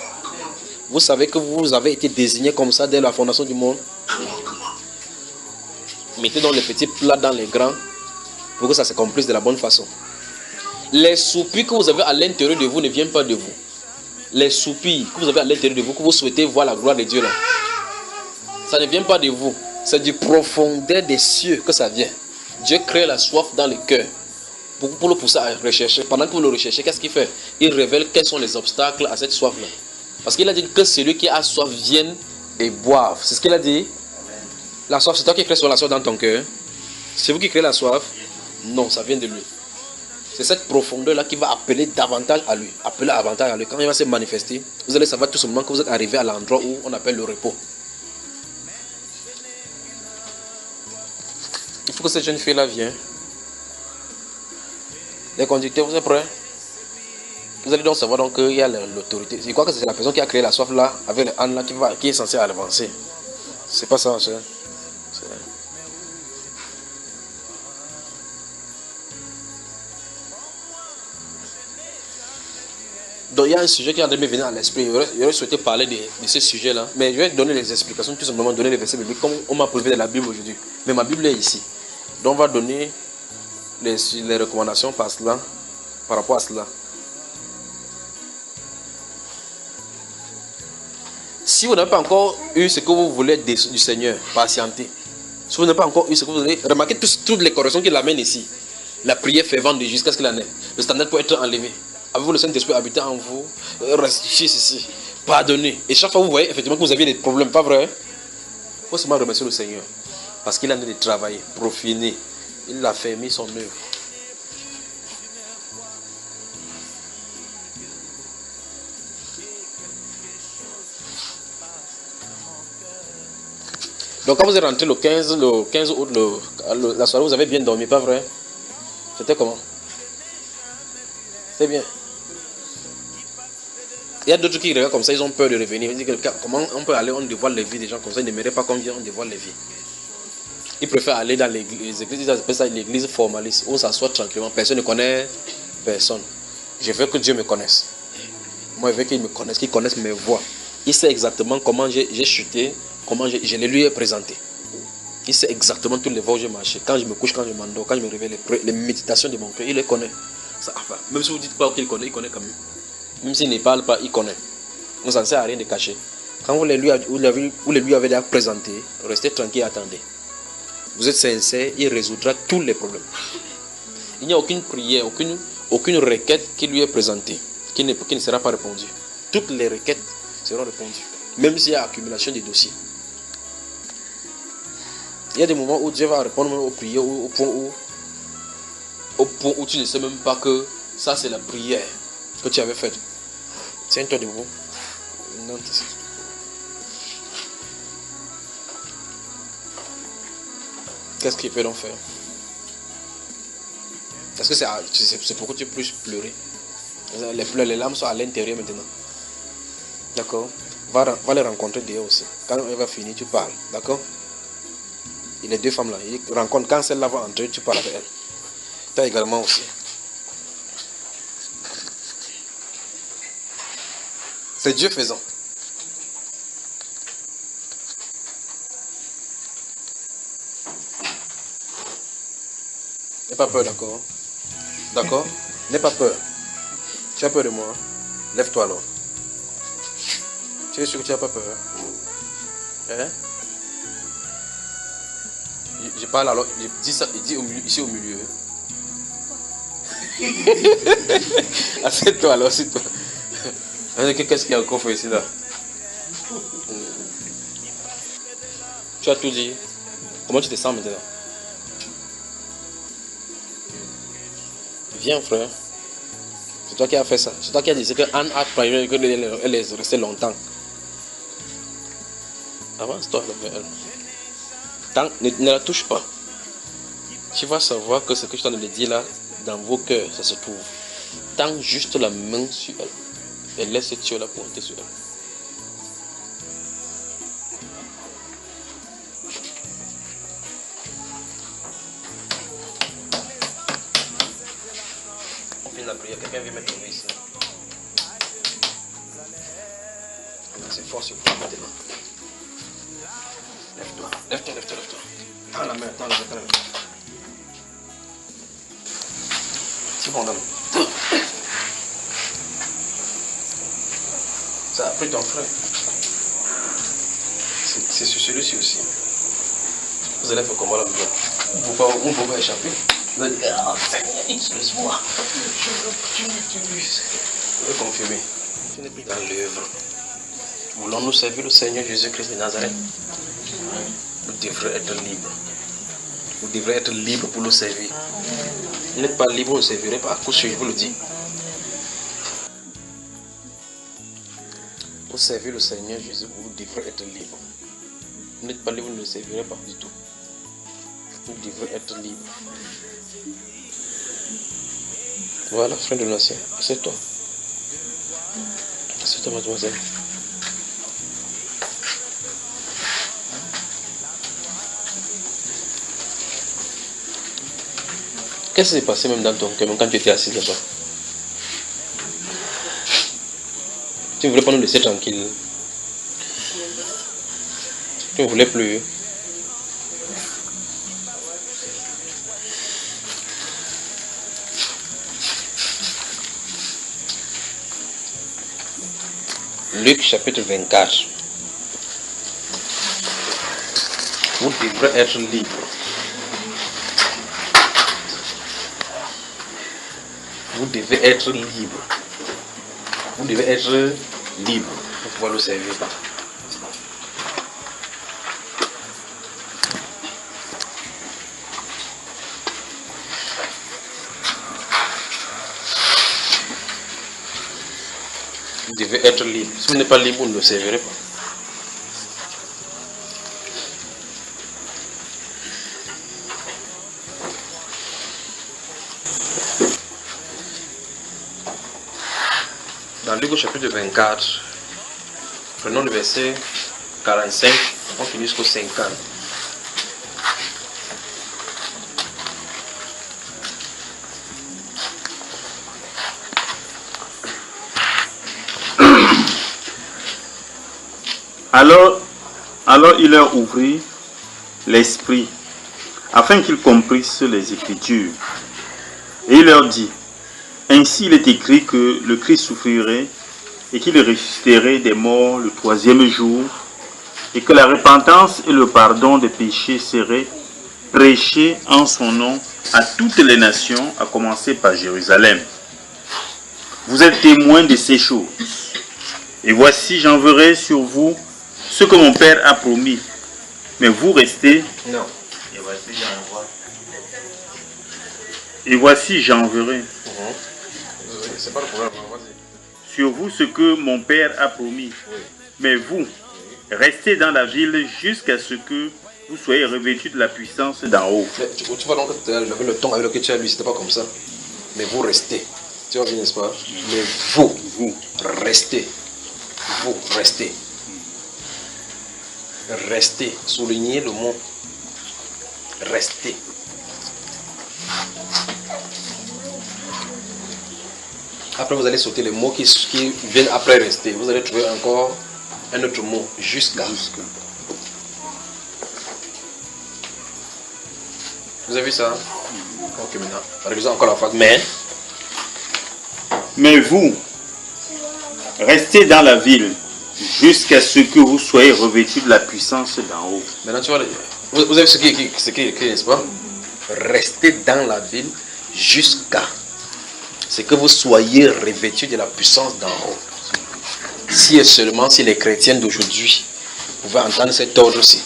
A: Vous savez que vous avez été désignés comme ça dès la fondation du monde. Mettez donc les petits plats dans les grands pour que ça se complète de la bonne façon. Les soupirs que vous avez à l'intérieur de vous ne viennent pas de vous. Les soupirs que vous avez à l'intérieur de vous, que vous souhaitez voir la gloire de Dieu là, ça ne vient pas de vous. C'est du profondeur des cieux que ça vient. Dieu crée la soif dans le cœur pour le pousser à rechercher. Pendant que vous le recherchez, qu'est-ce qu'il fait? Il révèle quels sont les obstacles à cette soif là. Parce qu'il a dit que celui qui a soif vienne et boive. C'est ce qu'il a dit. La soif, c'est toi qui crée la soif dans ton cœur. C'est vous qui créez la soif? Non, ça vient de lui. C'est cette profondeur-là qui va appeler davantage à lui. Appeler davantage à lui. Quand il va se manifester, vous allez savoir tout simplement que vous êtes arrivé à l'endroit où on appelle le repos. Il faut que cette jeune fille-là vienne. Les conducteurs, vous êtes prêts? Vous allez donc savoir donc qu'il y a l'autorité. Je crois que c'est la personne qui a créé la soif là, avec les ânes là, qui est censée avancer. C'est pas ça, cher. Donc il y a un sujet qui est en train de me venir à l'esprit. J'aurais souhaité parler de ce sujet-là. Mais je vais donner les explications, tout simplement donner les versets bibliques comme on m'a prélevé de la Bible aujourd'hui. Mais ma Bible est ici. Donc on va donner les recommandations par rapport à cela. Si vous n'avez pas encore eu ce que vous voulez du Seigneur, patientez. Si vous n'avez pas encore eu ce que vous voulez, remarquez toutes les corrections qu'il amène ici. La prière fervente de jusqu'à ce qu'il en ait. Le standard peut être enlevé. Avez-vous le Saint-Esprit habitant en vous? Restituez ceci. Pardonnez. Et chaque fois vous voyez effectivement que vous aviez des problèmes, pas vrai? Il faut seulement remercier le Seigneur. Parce qu'il a de travailler, profiner. Il a fermé son œuvre. Donc quand vous êtes rentré le 15 août, la soirée, vous avez bien dormi, pas vrai? C'était comment? C'est bien. Il y a d'autres qui regardent comme ça, ils ont peur de revenir. Ils disent comment on peut aller, on dévoile les vies des gens comme ça, ils n'aimeraient pas qu'on vienne, on dévoile les vies. Ils préfèrent aller dans l'église, ils appellent ça l'église formaliste, où on s'assoit tranquillement, personne ne connaît personne. Je veux que Dieu me connaisse. Moi, je veux qu'il me connaisse, qu'il connaisse mes voix. Il sait exactement comment j'ai chuté, comment je les lui ai présenté. Il sait exactement toutes les voies où j'ai marché. Quand je me couche, quand je m'endors, quand je me réveille, les méditations de mon cœur, il les connaît. Ça, enfin, même si vous ne dites pas qu'il connaît, il connaît quand même. Même s'il ne parle pas, il connaît. Donc ça ne sert à rien de cacher. Quand vous les lui avez déjà présenté, restez tranquille et attendez. Vous êtes sincère, il résoudra tous les problèmes. Il n'y a aucune prière, aucune requête qui lui est présentée, qui ne sera pas répondue. Toutes les requêtes seront répondues. Même s'il y a accumulation des dossiers. Il y a des moments où Dieu va répondre aux prières au point où tu ne sais même pas que ça c'est la prière que tu avais faite. Tiens-toi debout. Non, qu'est-ce qu'il peut donc faire? Est-ce que c'est pourquoi tu peux pleurer? Les larmes sont à l'intérieur maintenant. D'accord? Va les rencontrer dehors aussi. Quand elle va finir, tu parles. D'accord? Et les deux femmes là, ils rencontrent. Quand celle-là va entrer, tu parles avec elle. Toi également aussi. C'est Dieu faisant. N'aie pas peur, d'accord? D'accord? N'aie pas peur. Tu as peur de moi? Lève-toi alors. Tu es sûr que tu n'as pas peur? Hein? Je parle alors, je dis ça, il dit ici au milieu. Assieds-toi alors, assieds-toi. Qu'est-ce qu'il y a encore fait ici là? Tu as tout dit. Comment tu te sens maintenant? Viens frère. toi qui as fait ça. C'est toi qui as dit que Anne a prévu qu'elle est restée longtemps. Avance-toi vers elle. Ne la touche pas. Tu vas savoir que ce que je t'en ai dit là, dans vos cœurs, ça se trouve. Tends juste la main sur elle. Et laisse Dieu la pointer sur elle. On finit la prière. Quelqu'un vient me trouver ici. C'est fort sur toi maintenant. Lève-toi. Lève-toi. Tends la main. C'est bon, dame. Ça a pris ton frère. C'est sur celui-ci aussi. Vous allez faire comment là dedans? On ne peut pas échapper. Vous allez dire, ah Seigneur, excuse-moi. Je m'utilise. Vous allez confirmer. Tu n'es plus dans l'œuvre. Voulons-nous servir le Seigneur Jésus-Christ de Nazareth? Vous devrez être libre. Vous devrez être libre pour le servir. Vous n'êtes pas libre, vous ne servirez pas. À coup sûr, je vous le dis. Pour servir le Seigneur Jésus, vous devrez être libre. Vous n'êtes pas libre, vous ne le servirez pas du tout. Vous devrez être libre. Voilà, frère de nation. C'est toi. C'est toi, mademoiselle. Qu'est-ce qui s'est passé même dans ton cœur, même quand tu étais assis là-bas? Tu ne voulais pas nous laisser tranquille. Tu ne voulais plus. Luc chapitre 24. Vous devrez être libre. Vous devez être libre. Vous devez être libre pour pouvoir le servir. Vous devez être libre. Si vous n'êtes pas libre, vous ne le servirez pas. Dans Luc au chapitre 24, prenons le verset 45, on finit jusqu'au 50.
E: Alors il leur ouvrit l'esprit, afin qu'ils comprissent les Écritures. Et il leur dit, ainsi il est écrit que le Christ souffrirait et qu'il ressusciterait des morts le troisième jour, et que la repentance et le pardon des péchés seraient prêchés en son nom à toutes les nations, à commencer par Jérusalem. Vous êtes témoins de ces choses. Et voici, j'enverrai sur vous ce que mon Père a promis. Mais vous restez.
A: Non.
E: Et voici, j'enverrai
A: C'est pas le problème, vas-y.
E: sur vous ce que mon Père a promis.
A: Oui.
E: Mais vous, restez dans la ville jusqu'à ce que vous soyez revêtus de la puissance d'en haut.
A: Tu vois donc que le ton avec lequel tu as lu, c'était pas comme ça. Mais vous restez. Tu vois bien, n'est-ce pas? Mais vous restez. Vous restez. Restez. Soulignez le mot. Restez. Après, vous allez sauter les mots qui viennent après rester. Vous allez trouver encore un autre mot. Jusqu'à. Vous avez vu ça? Ok, maintenant. Révisons encore la phrase.
E: Mais vous, restez dans la ville jusqu'à ce que vous soyez revêtus de la puissance d'en haut.
A: Maintenant, tu vois, vous avez ce qui est écrit, n'est-ce pas? Restez dans la ville jusqu'à ce que vous soyez revêtus de la puissance d'en haut. Si et seulement si les chrétiens d'aujourd'hui pouvaient entendre cet ordre-ci.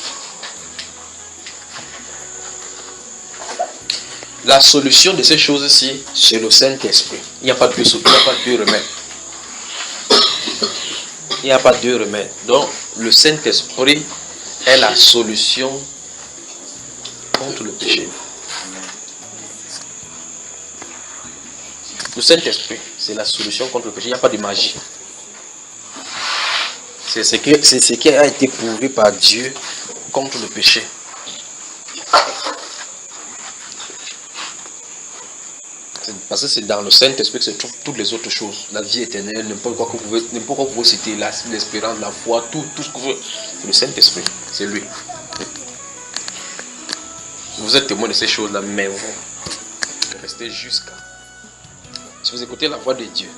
A: La solution de ces choses-ci, c'est le Saint-Esprit. Il n'y a pas de remède. Il n'y a pas de remède. Donc, le Saint-Esprit est la solution contre le péché. Le Saint-Esprit, c'est la solution contre le péché. Il n'y a pas de magie. C'est ce qui a été prouvé par Dieu contre le péché. Parce que c'est dans le Saint-Esprit que se trouvent toutes les autres choses. La vie éternelle, n'importe quoi que vous pouvez citer, l'espérance, la foi, tout ce que vous voulez. Le Saint-Esprit, c'est lui. Vous êtes témoin de ces choses-là, mais vous restez jusqu'à. Si vous écoutez la voix de Dieu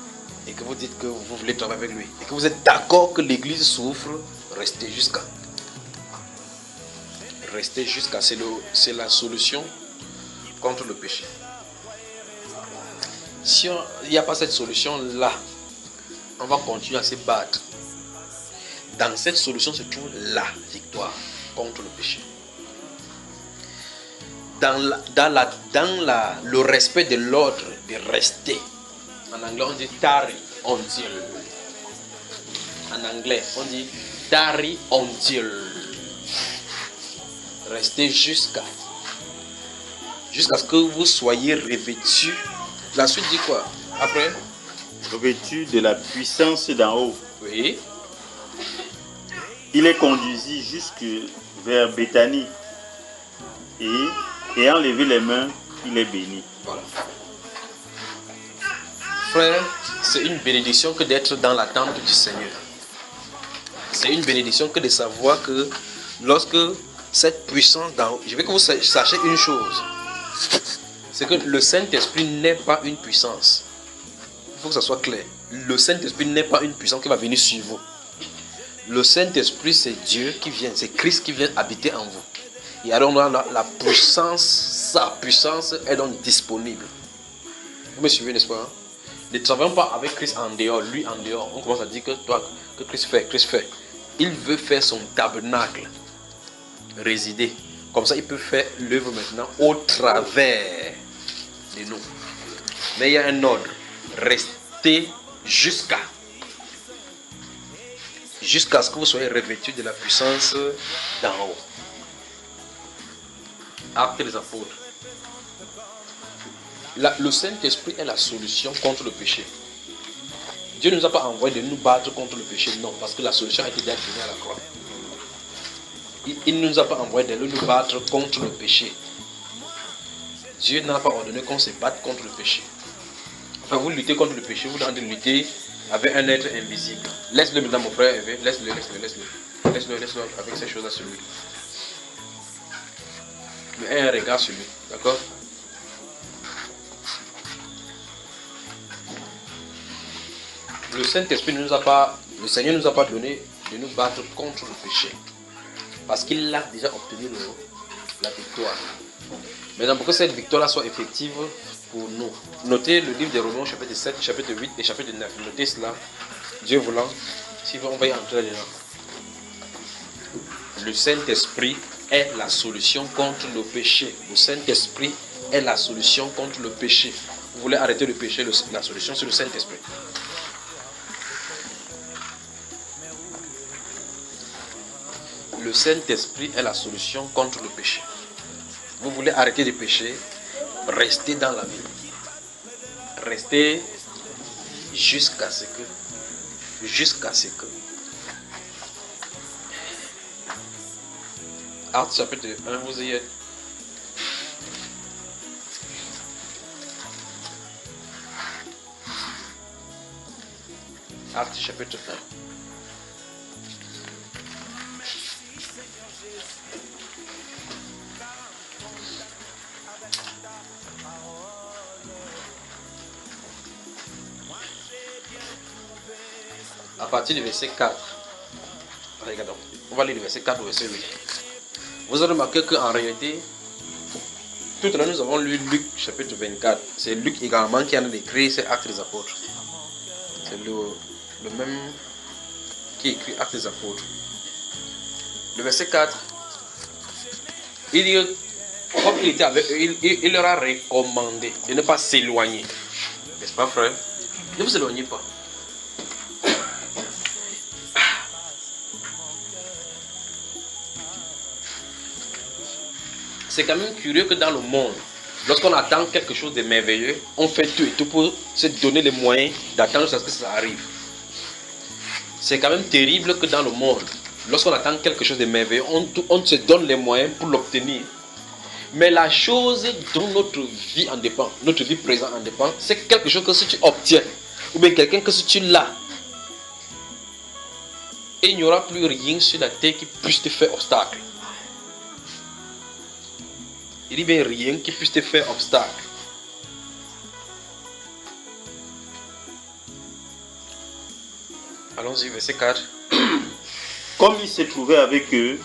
A: et que vous dites que vous voulez travailler avec lui et que vous êtes d'accord que l'Église souffre, restez jusqu'à. Restez jusqu'à. C'est la solution contre le péché. Si il n'y a pas cette solution-là, on va continuer à se battre. Dans cette solution se trouve la victoire contre le péché. Dans le respect de l'ordre de rester. En anglais, on dit tarry until. En anglais, on dit tarry until. Restez jusqu'à ce que vous soyez revêtus. La suite dit quoi? Après?
E: Revêtu de la puissance d'en haut.
A: Oui.
E: Il est conduit jusque vers Béthanie. Et ayant levé les mains, il est béni.
A: Voilà. Frère, c'est une bénédiction que d'être dans la tente du Seigneur. C'est une bénédiction que de savoir que lorsque cette puissance d'en haut, je veux que vous sachiez une chose. C'est que le Saint-Esprit n'est pas une puissance. Il faut que ça soit clair. Le Saint-Esprit n'est pas une puissance qui va venir sur vous. Le Saint-Esprit, c'est Dieu qui vient, c'est Christ qui vient habiter en vous. Et alors la puissance, sa puissance est donc disponible. Vous me suivez, n'est-ce pas? Ne travaillons pas avec Christ en dehors, lui en dehors. On commence à dire que Christ fait. Il veut faire son tabernacle, résider. Comme ça, il peut faire l'œuvre maintenant au travers de nous. Mais il y a un ordre. Restez jusqu'à ce que vous soyez revêtus de la puissance d'en haut. Actes des apôtres. Le Saint-Esprit est la solution contre le péché. Dieu ne nous a pas envoyé de nous battre contre le péché, non, parce que la solution a été déjà donnée à la croix. Il ne nous a pas envoyé de nous battre contre le péché. Dieu n'a pas ordonné qu'on se batte contre le péché. Enfin, vous luttez contre le péché, vous devez lutter avec un être invisible. Laisse-le maintenant, mon frère, laisse-le avec ces choses-là sur lui. Mais un regard sur lui, d'accord? Le Saint-Esprit ne nous a pas, le Seigneur ne nous a pas donné de nous battre contre le péché. Parce qu'il a déjà obtenu la victoire. Maintenant, pour que cette victoire-là soit effective pour nous, notez le livre de Romains, chapitre 7, chapitre 8 et chapitre 9. Notez cela, Dieu voulant, si on va y entrer dedans. Le Saint-Esprit est la solution contre le péché. Le Saint-Esprit est la solution contre le péché. Vous voulez arrêter le péché, la solution c'est le Saint-Esprit. Le Saint-Esprit est la solution contre le péché. Vous voulez arrêter de pécher, restez dans la Bible. Restez jusqu'à ce que. Actes chapitre 1, vous y êtes. Actes chapitre 1. À partir du verset 4, regardons, on va lire le verset 4 au verset 8. Vous avez remarqué qu'en réalité, tout à l'heure nous avons lu Luc chapitre 24. C'est Luc également qui a écrit ces Actes des Apôtres. C'est le même qui écrit Actes des Apôtres. Le verset 4, il dit comme il était avec eux, il leur a recommandé de ne pas s'éloigner. N'est-ce pas, frère? Ne vous éloignez pas. C'est quand même curieux que dans le monde, lorsqu'on attend quelque chose de merveilleux, on fait tout et tout pour se donner les moyens d'attendre jusqu'à ce que ça arrive. C'est quand même terrible que dans le monde, lorsqu'on attend quelque chose de merveilleux, on se donne les moyens pour l'obtenir. Mais la chose dont notre vie en dépend, notre vie présente en dépend, c'est quelque chose que si tu obtiens, ou bien quelqu'un que si tu l'as, et il n'y aura plus rien sur la terre qui puisse te faire obstacle. Il dit bien rien qui puisse te faire obstacle. Allons-y, verset 4.
E: Comme il se trouvait avec eux,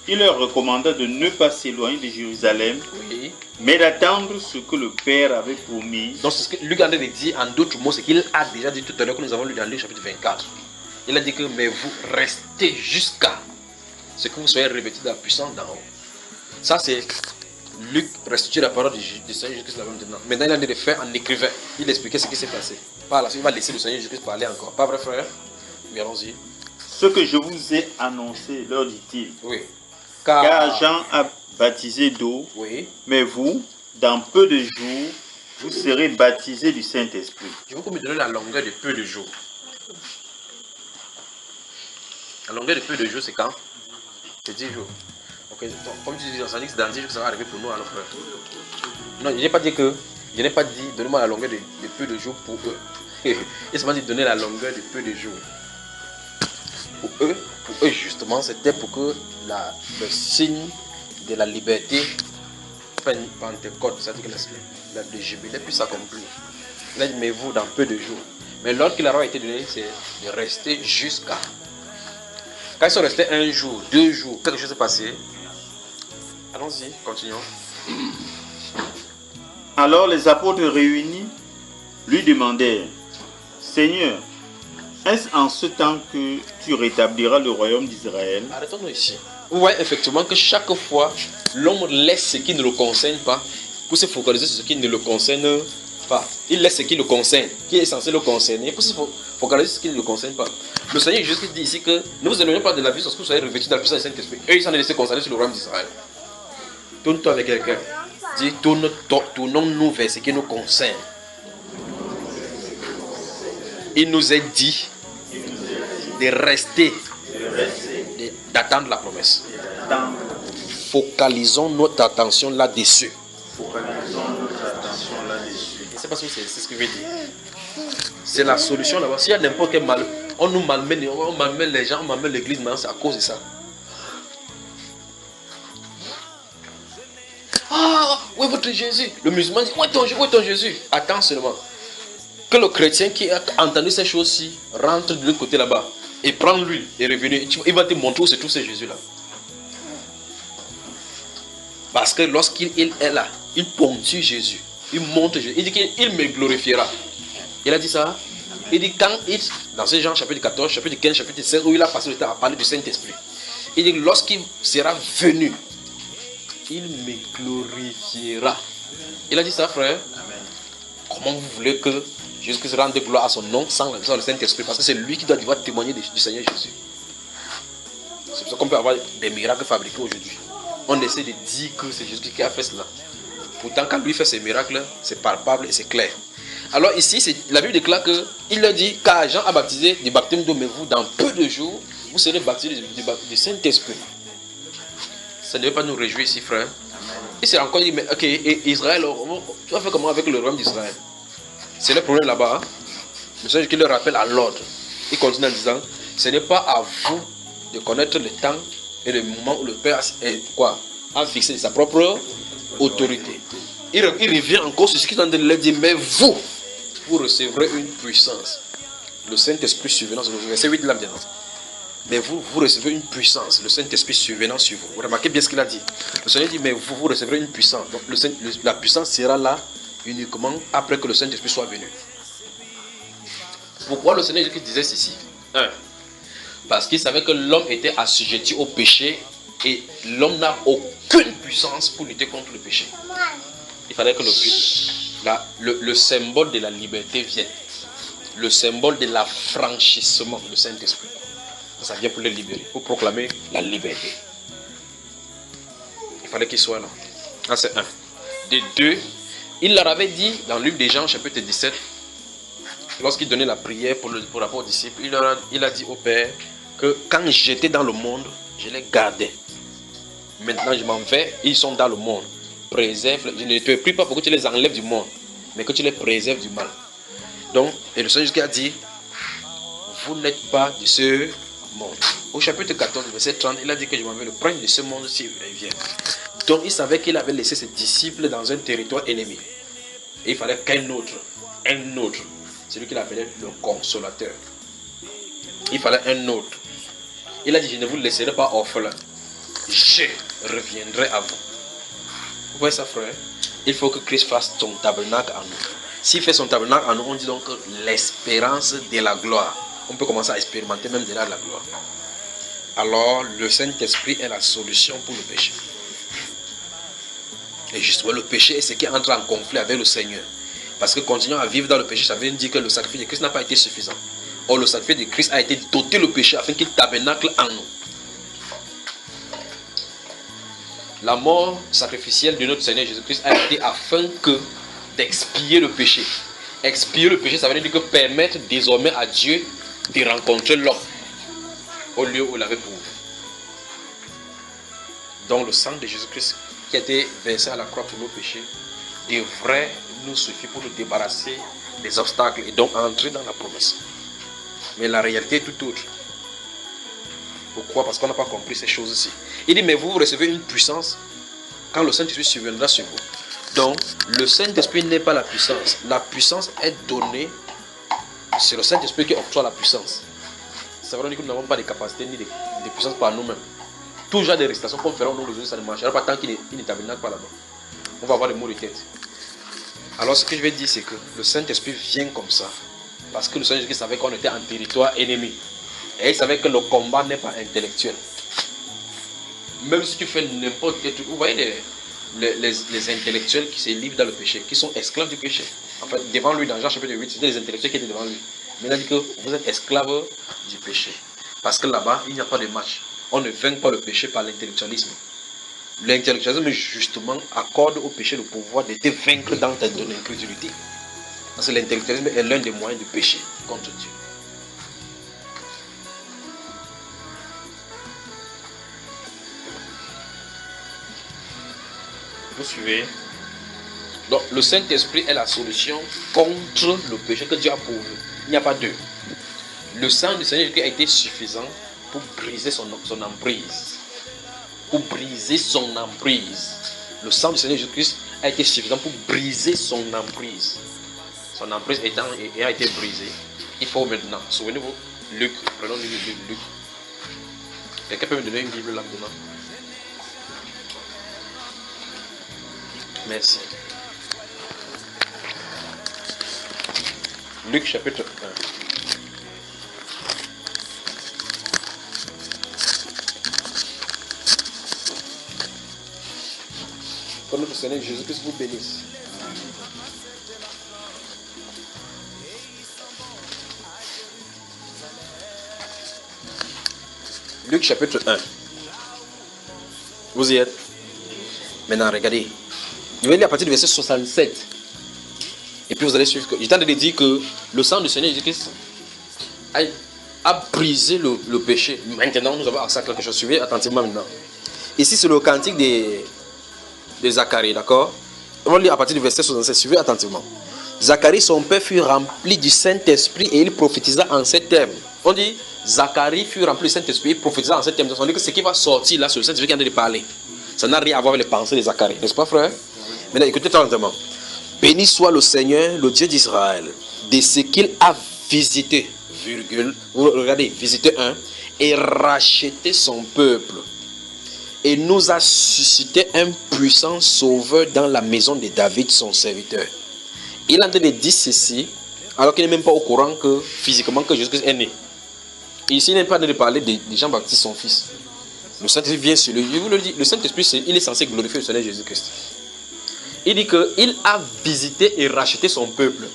E: il leur recommanda de ne pas s'éloigner de Jérusalem,
A: Oui.
E: mais d'attendre ce que le Père avait promis.
A: Donc c'est ce que Luc a dit en d'autres mots, c'est qu'il a déjà dit tout à l'heure que nous avons lu dans Luc chapitre 24. Il a dit que mais vous restez jusqu'à ce que vous soyez revêtus de la puissance d'en haut. Ça c'est Luc restitue la parole du Seigneur Jésus-Christ maintenant. Maintenant il a dit de faire en écrivain. Il expliquait ce qui s'est passé. Par la suite il va laisser le Seigneur Jésus-Christ parler encore. Pas vrai frère? Oui, allons-y.
E: Ce que je vous ai annoncé, leur dit-il.
A: Oui.
E: Car Jean a baptisé d'eau,
A: Oui.
E: mais vous, dans peu de jours, vous serez baptisés du Saint-Esprit.
A: Je veux que vous me donniez la longueur de peu de jours. La longueur de peu de jours, c'est quand? C'est 10 jours. Ok, donc, comme tu dis, ça dit que c'est dans 10 jours que ça va arriver pour nous, alors frère. Non, je n'ai pas dit que. Je n'ai pas dit, donnez-moi la longueur de peu de jours pour eux. Il m'a dit, donner la longueur de peu de jours. Pour eux justement, c'était pour que le signe de la liberté, Pentecôte, c'est-à-dire que le jubilé puisse s'accomplir. Il a dit, mais vous, dans peu de jours. Mais l'ordre qui leur a été donné, c'est de rester jusqu'à. Quand ils sont restés 1 jour, 2 jours, quelque chose s'est passé. Allons-y, continuons.
E: Alors les apôtres réunis lui demandèrent, Seigneur, est-ce en ce temps que tu rétabliras le royaume d'Israël?
A: Arrêtons-nous ici. Vous voyez effectivement que chaque fois, l'homme laisse ce qui ne le concerne pas pour se focaliser sur ce qui ne le concerne pas. Il laisse ce qui le concerne, qui est censé le concerner, pour se focaliser sur ce qui ne le concerne pas. Le Seigneur Jésus dit ici que ne vous éloignez pas de la vie lorsque vous soyez revêtus dans la puissance du Saint-Esprit. Eux, ils s'en sont laissés concerner sur le royaume d'Israël. Tourne-toi avec quelqu'un. Dis, tournons-nous vers ce qui nous concerne. Il nous est dit de rester, d'attendre la promesse. Focalisons notre attention là-dessus. Je ne sais pas si c'est ce que je veux dire. C'est la solution là-bas. S'il y a n'importe quel mal, on nous malmène, on malmène les gens, on malmène l'église, mais c'est à cause de ça. Ah, où est votre Jésus? Le musulman dit, où est ton Jésus? Attends seulement. Que le chrétien qui a entendu ces choses-ci rentre de l'autre côté là-bas et prend l'huile et revenir. Il va te montrer où se trouve ce Jésus-là. Parce que lorsqu'il est là, il ponctue Jésus. Il montre Jésus. Il dit qu'il me glorifiera. Il a dit ça. Il dit quand il, dans ce Jean chapitre 14, chapitre 15, chapitre 16, où il a passé le temps à parler du Saint-Esprit. Il dit lorsqu'il sera venu, il me glorifiera. Il a dit ça, frère. Amen. Comment vous voulez que Jésus-Christ rende gloire à son nom sans le Saint-Esprit? Parce que c'est lui qui doit devoir témoigner du Seigneur Jésus. C'est pour ça qu'on peut avoir des miracles fabriqués aujourd'hui. On essaie de dire que c'est Jésus qui a fait cela. Pourtant, quand lui fait ces miracles, c'est palpable et c'est clair. Alors ici, la Bible déclare qu'il leur dit, car Jean a baptisé du baptême d'eau, mais vous, dans peu de jours, vous serez baptisés du Saint-Esprit. Ça ne devait pas nous réjouir ici, frère. Il s'est encore dit, mais ok, et Israël, tu vas faire comment avec le royaume d'Israël? C'est le problème là-bas. Hein? Le Seigneur qui le rappelle à l'ordre. Il continue en disant, ce n'est pas à vous de connaître le temps et le moment où le Père a fixé sa propre autorité. Il revient encore sur ce qu'il est en train de leur dire, mais vous recevrez une puissance. Le Saint-Esprit survenant sur vous. Verset 8 là maintenant. Mais vous recevez une puissance, le Saint-Esprit survenant sur vous. Vous remarquez bien ce qu'il a dit. Le Seigneur dit, mais vous recevrez une puissance. Donc la puissance sera là uniquement après que le Saint-Esprit soit venu. Pourquoi le Seigneur disait ceci? 1. Parce qu'il savait que l'homme était assujetti au péché et l'homme n'a aucune puissance pour lutter contre le péché. Il fallait que le symbole de la liberté vienne. Le symbole de l'affranchissement, le Saint-Esprit. Ça vient pour les libérer, pour proclamer la liberté. Il fallait qu'il soit là. Ça c'est un. De deux, il leur avait dit dans le livre des Jean, chapitre 17, lorsqu'il donnait la prière pour rapport aux disciples, il a dit au Père que quand j'étais dans le monde, je les gardais. Maintenant je m'en vais, ils sont dans le monde. Préserve, je ne te prie pas pour que tu les enlèves du monde, mais que tu les préserves du mal. Donc, et le Seigneur Jésus a dit, vous n'êtes pas de ce monde. Au chapitre 14, verset 30, il a dit que je m'en vais le prince de ce monde s'il vient. Donc il savait qu'il avait laissé ses disciples dans un territoire ennemi. Et il fallait qu'un autre, celui qu'il appelait le consolateur. Il fallait un autre. Il a dit, je ne vous laisserai pas orphelin. Je reviendrai à vous. Vous voyez ça, frère? Il faut que Christ fasse son tabernacle en nous. S'il fait son tabernacle en nous, on dit donc l'espérance de la gloire. On peut commencer à expérimenter même déjà la gloire. Alors, le Saint-Esprit est la solution pour le péché. Et justement, le péché est ce qui entre en conflit avec le Seigneur. Parce que continuer à vivre dans le péché, ça veut dire que le sacrifice de Christ n'a pas été suffisant. Or, le sacrifice de Christ a été doté le péché afin qu'il tabernacle en nous. La mort sacrificielle de notre Seigneur Jésus-Christ a été afin d'expier le péché. Expier le péché, ça veut dire que permettre désormais à Dieu de rencontrer l'homme au lieu où il avait pour. Donc le sang de Jésus-Christ qui a été versé à la croix pour nos péchés devrait nous suffire pour nous débarrasser des obstacles et donc entrer dans la promesse. Mais la réalité est tout autre. Pourquoi? Parce qu'on n'a pas compris ces choses-ci. Il dit, mais vous recevez une puissance quand le Saint-Esprit surviendra sur vous. Donc, le Saint-Esprit n'est pas la puissance. La puissance est donnée. C'est le Saint-Esprit qui octroie la puissance. Ça veut dire que nous n'avons pas de capacité ni de puissance par nous-mêmes. Tout genre de restaurations qu'on fera au nom de Jésus, ça ne marchera pas tant qu'il ne tabernacle pas là-bas. On va avoir des maux de tête. Alors, ce que je vais dire, c'est que le Saint-Esprit vient comme ça. Parce que le Saint-Esprit savait qu'on était en territoire ennemi. Et il savait que le combat n'est pas intellectuel. Même si tu fais n'importe quel truc, vous voyez les intellectuels qui se livrent dans le péché, qui sont esclaves du péché. En fait, devant lui, dans Jean chapitre 8, c'était les intellectuels qui étaient devant lui. Mais il a dit que vous êtes esclaves du péché. Parce que là-bas, il n'y a pas de match. On ne vainc pas le péché par l'intellectualisme. L'intellectualisme, justement, accorde au péché le pouvoir de te vaincre dans ton incrédulité. Parce que l'intellectualisme est l'un des moyens de pécher contre Dieu. Vous suivez? Donc, le Saint-Esprit est la solution contre le péché que Dieu a pourvu. Il n'y a pas deux. Le sang du Seigneur Jésus a été suffisant pour briser son emprise. Pour briser son emprise. Le sang du Seigneur Jésus-Christ a été suffisant pour briser son emprise. Son emprise ayant été brisée. Il faut maintenant, souvenez-vous, Luc, prenons le livre de Luc. Quelqu'un peut me donner une Bible là maintenant? Merci. Luc chapitre 1. Que notre Seigneur Jésus-Christ vous bénisse. Luc chapitre 1. Vous y êtes? Maintenant, regardez. Je vais lire à partir du verset 67. Et puis vous allez suivre. Je t'ai dit que le sang du Seigneur Jésus-Christ a brisé le péché. Maintenant, nous avons accès à quelque chose. Suivez attentivement maintenant. Ici, c'est le cantique de Zacharie, d'accord? On va lire à partir du verset 67. Suivez attentivement. Zacharie, son père, fut rempli du Saint-Esprit et il prophétisa en ces termes. On dit, Zacharie fut rempli du Saint-Esprit et il prophétisa en ces termes. On dit que ce qui va sortir là, c'est le Saint-Esprit qui est en train de parler. Ça n'a rien à voir avec les pensées de Zacharie. N'est-ce pas, frère? Maintenant, écoutez attentivement. Béni soit le Seigneur, le Dieu d'Israël, de ce qu'il a visité, virgule, vous regardez, visité un, et racheté son peuple. Et nous a suscité un puissant sauveur dans la maison de David, son serviteur. Il est en train de dire ceci, alors qu'il n'est même pas au courant que, physiquement, que Jésus-Christ est né. Et ici, il n'est pas en train de parler de Jean-Baptiste, son fils. Le Saint-Esprit vient sur lui. Je vous le dis, le Saint-Esprit, il est censé glorifier le Seigneur Jésus-Christ. Il dit qu'il a visité et racheté son peuple.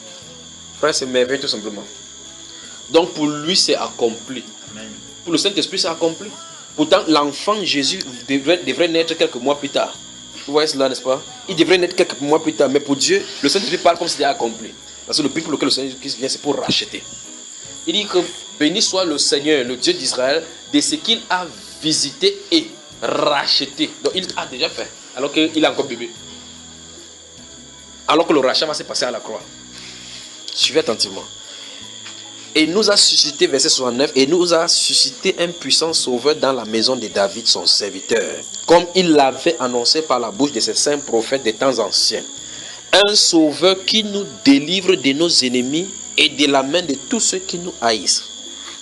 A: Frère, c'est merveilleux tout simplement. Donc pour lui, c'est accompli.
E: Amen.
A: Pour le Saint-Esprit, c'est accompli. Pourtant, l'enfant Jésus devrait naître quelques mois plus tard. Vous voyez cela, n'est-ce pas? Il devrait naître quelques mois plus tard. Mais pour Dieu, le Saint-Esprit parle comme si c'était accompli. Parce que le but pour lequel le Seigneur Jésus-Christ vient, c'est pour racheter. Il dit que béni soit le Seigneur, le Dieu d'Israël, de ce qu'il a visité et racheté. Donc il a déjà fait, alors qu'il est encore bébé. Alors que le rachat va se passer à la croix. Suivez attentivement. Et nous a suscité, verset 69, et nous a suscité un puissant sauveur dans la maison de David, son serviteur, comme il l'avait annoncé par la bouche de ses saints prophètes des temps anciens. Un sauveur qui nous délivre de nos ennemis et de la main de tous ceux qui nous haïssent.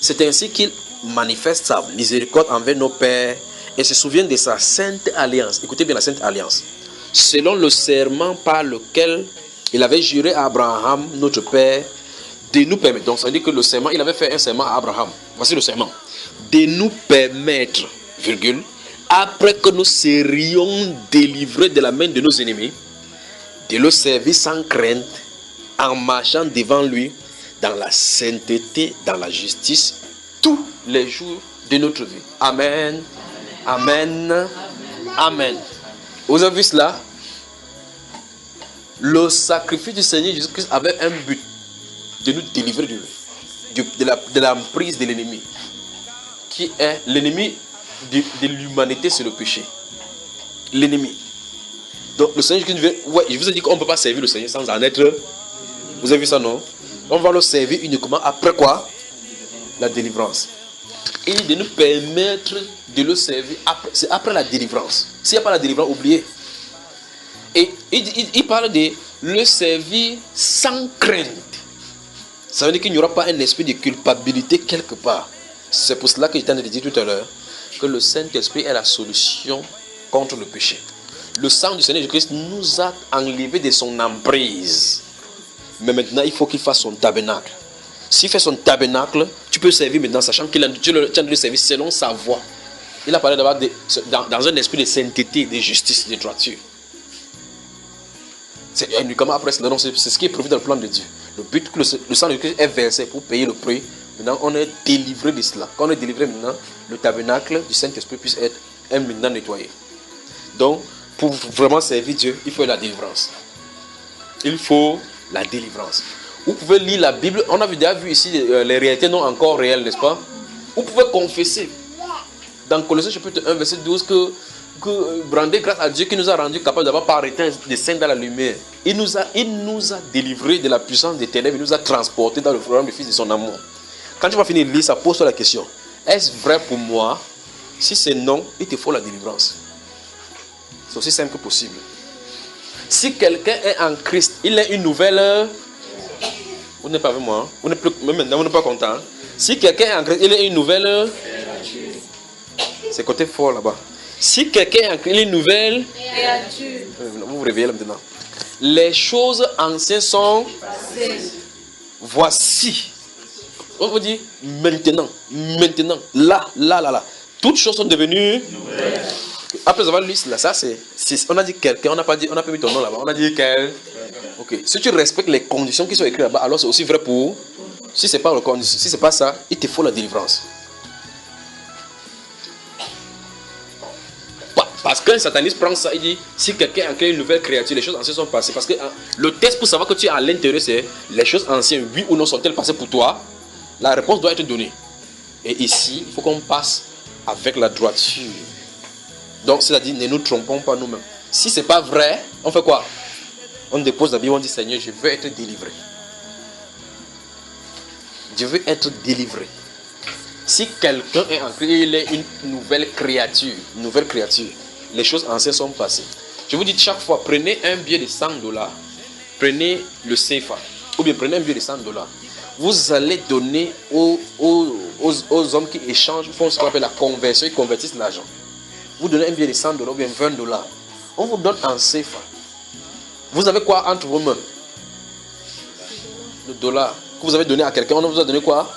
A: C'est ainsi qu'il manifeste sa miséricorde envers nos pères et se souvient de sa sainte alliance. Écoutez bien la sainte alliance. Selon le serment par lequel il avait juré à Abraham, notre père, de nous permettre. Donc ça veut dire que le serment, il avait fait un serment à Abraham. Voici le serment. De nous permettre, virgule, après que nous serions délivrés de la main de nos ennemis, de le servir sans crainte, en marchant devant lui, dans la sainteté, dans la justice, tous les jours de notre vie. Amen. Amen. Amen. Amen. Vous avez vu cela? Le sacrifice du Seigneur Jésus-Christ avait un but, de nous délivrer de l'emprise de l'ennemi. Qui est l'ennemi de l'humanité, c'est le péché. L'ennemi. Donc le Seigneur Jésus-Christ, ouais, je vous ai dit qu'on ne peut pas servir le Seigneur sans en être. Vous avez vu ça, non? On va le servir uniquement après quoi? La délivrance. Et de nous permettre de le servir c'est après la délivrance. S'il n'y a pas la délivrance, oubliez. Et il parle de le servir sans crainte. Ça veut dire qu'il n'y aura pas un esprit de culpabilité quelque part. C'est pour cela que j'étais en train de dire tout à l'heure que le Saint-Esprit est la solution contre le péché. Le sang du Seigneur Jésus-Christ nous a enlevés de son emprise. Mais maintenant, il faut qu'il fasse son tabernacle. S'il fait son tabernacle, tu peux servir maintenant, sachant qu'il a le service selon sa voix. Il a parlé d'avoir dans un esprit de sainteté, de justice, de droiture. C'est uniquement après cela, c'est ce qui est prévu dans le plan de Dieu. Le but que le sang de Christ est versé pour payer le prix. Maintenant, on est délivré de cela. Quand on est délivré maintenant, le tabernacle du Saint-Esprit puisse être maintenant nettoyé. Donc, pour vraiment servir Dieu, il faut la délivrance. Il faut la délivrance. Vous pouvez lire la Bible. On a déjà vu ici les réalités non encore réelles, n'est-ce pas? Vous pouvez confesser. Dans Colossiens chapitre 1, verset 12, que rendez grâce à Dieu qui nous a rendu capables d'avoir par éteint des saints dans la lumière. Il nous a délivrés de la puissance des ténèbres. Il nous a transportés dans le royaume du Fils de son amour. Quand tu vas finir de lire ça, pose-toi la question. Est-ce vrai pour moi? Si c'est non, il te faut la délivrance. C'est aussi simple que possible. Si quelqu'un est en Christ, il est une nouvelle... Vous n'êtes pas avec moi, hein? Vous n'êtes plus... Même maintenant, vous n'êtes pas content. Hein? Si quelqu'un est en Christ, il est une nouvelle... C'est côté fort là-bas. Si quelqu'un est en Christ, il est une nouvelle... Vous vous réveillez là maintenant. Les choses anciennes sont... Voici. On vous dit maintenant. Maintenant. Là. Toutes choses sont devenues... Après avoir lu là, ça c'est... On a dit quelqu'un, on n'a pas mis ton nom là-bas. On a dit quel... Ok. Si tu respectes les conditions qui sont écrites là-bas, alors c'est aussi vrai pour... Si c'est pas le condition, si c'est pas ça, il te faut la délivrance. Parce qu'un sataniste prend ça, il dit, si quelqu'un a créé une nouvelle créature, les choses anciennes sont passées. Parce que le test pour savoir que tu es à l'intérieur, c'est les choses anciennes, oui ou non, sont-elles passées pour toi? La réponse doit être donnée. Et ici, il faut qu'on passe avec la droiture. Donc, c'est-à-dire, ne nous trompons pas nous-mêmes. Si ce n'est pas vrai, on fait quoi? On dépose la Bible, on dit, Seigneur, je veux être délivré. Je veux être délivré. Si quelqu'un est en Christ, il est une nouvelle créature. Les choses anciennes sont passées. Je vous dis chaque fois, prenez un billet de $100. Prenez le CFA. Ou bien prenez un billet de $100. Vous allez donner aux hommes qui échangent, font ce qu'on appelle la conversion, ils convertissent l'argent. Vous donnez un billet de $100 ou bien $20. On vous donne en CFA. Vous avez quoi entre vos mains? Le dollar que vous avez donné à quelqu'un, on vous a donné quoi?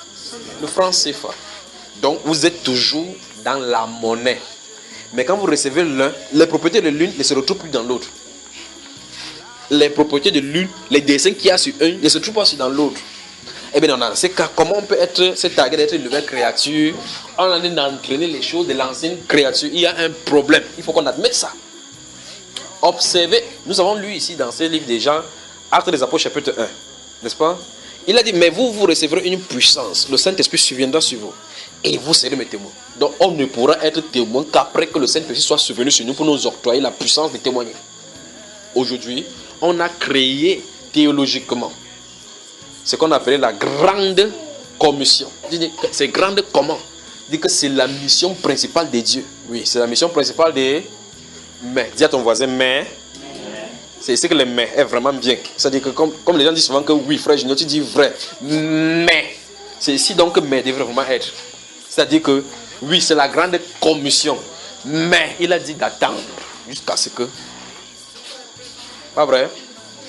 A: Le franc CFA. Donc vous êtes toujours dans la monnaie. Mais quand vous recevez l'un, les propriétés de l'une ne se retrouvent plus dans l'autre. Les propriétés de l'une, les dessins qu'il y a sur un ne se trouvent pas dans l'autre. Eh bien, dans ces cas, comment on peut être, c'est tagué d'être une nouvelle créature, on a d'entraîner les choses de l'ancienne créature. Il y a un problème. Il faut qu'on admette ça. Observez, nous avons lu ici dans ces livres des gens, Actes des Apôtres chapitre 1, n'est-ce pas? Il a dit, mais vous recevrez une puissance. Le Saint-Esprit surviendra sur vous. Et vous serez mes témoins. Donc on ne pourra être témoin qu'après que le Saint-Esprit soit survenu sur nous pour nous octroyer la puissance de témoigner. Aujourd'hui, on a créé théologiquement ce qu'on appelait la grande commission. C'est grande comment? Dit que c'est la mission principale de Dieu. Oui, c'est la mission principale de... Mais, dis à ton voisin, mais... C'est ici que le mais est vraiment bien. C'est-à-dire que comme les gens disent souvent que oui, frère Junior, tu dis vrai. Mais, c'est ici donc que mais devrait vraiment être. C'est-à-dire que oui, c'est la grande commission. Mais, il a dit d'attendre jusqu'à ce que... Pas vrai?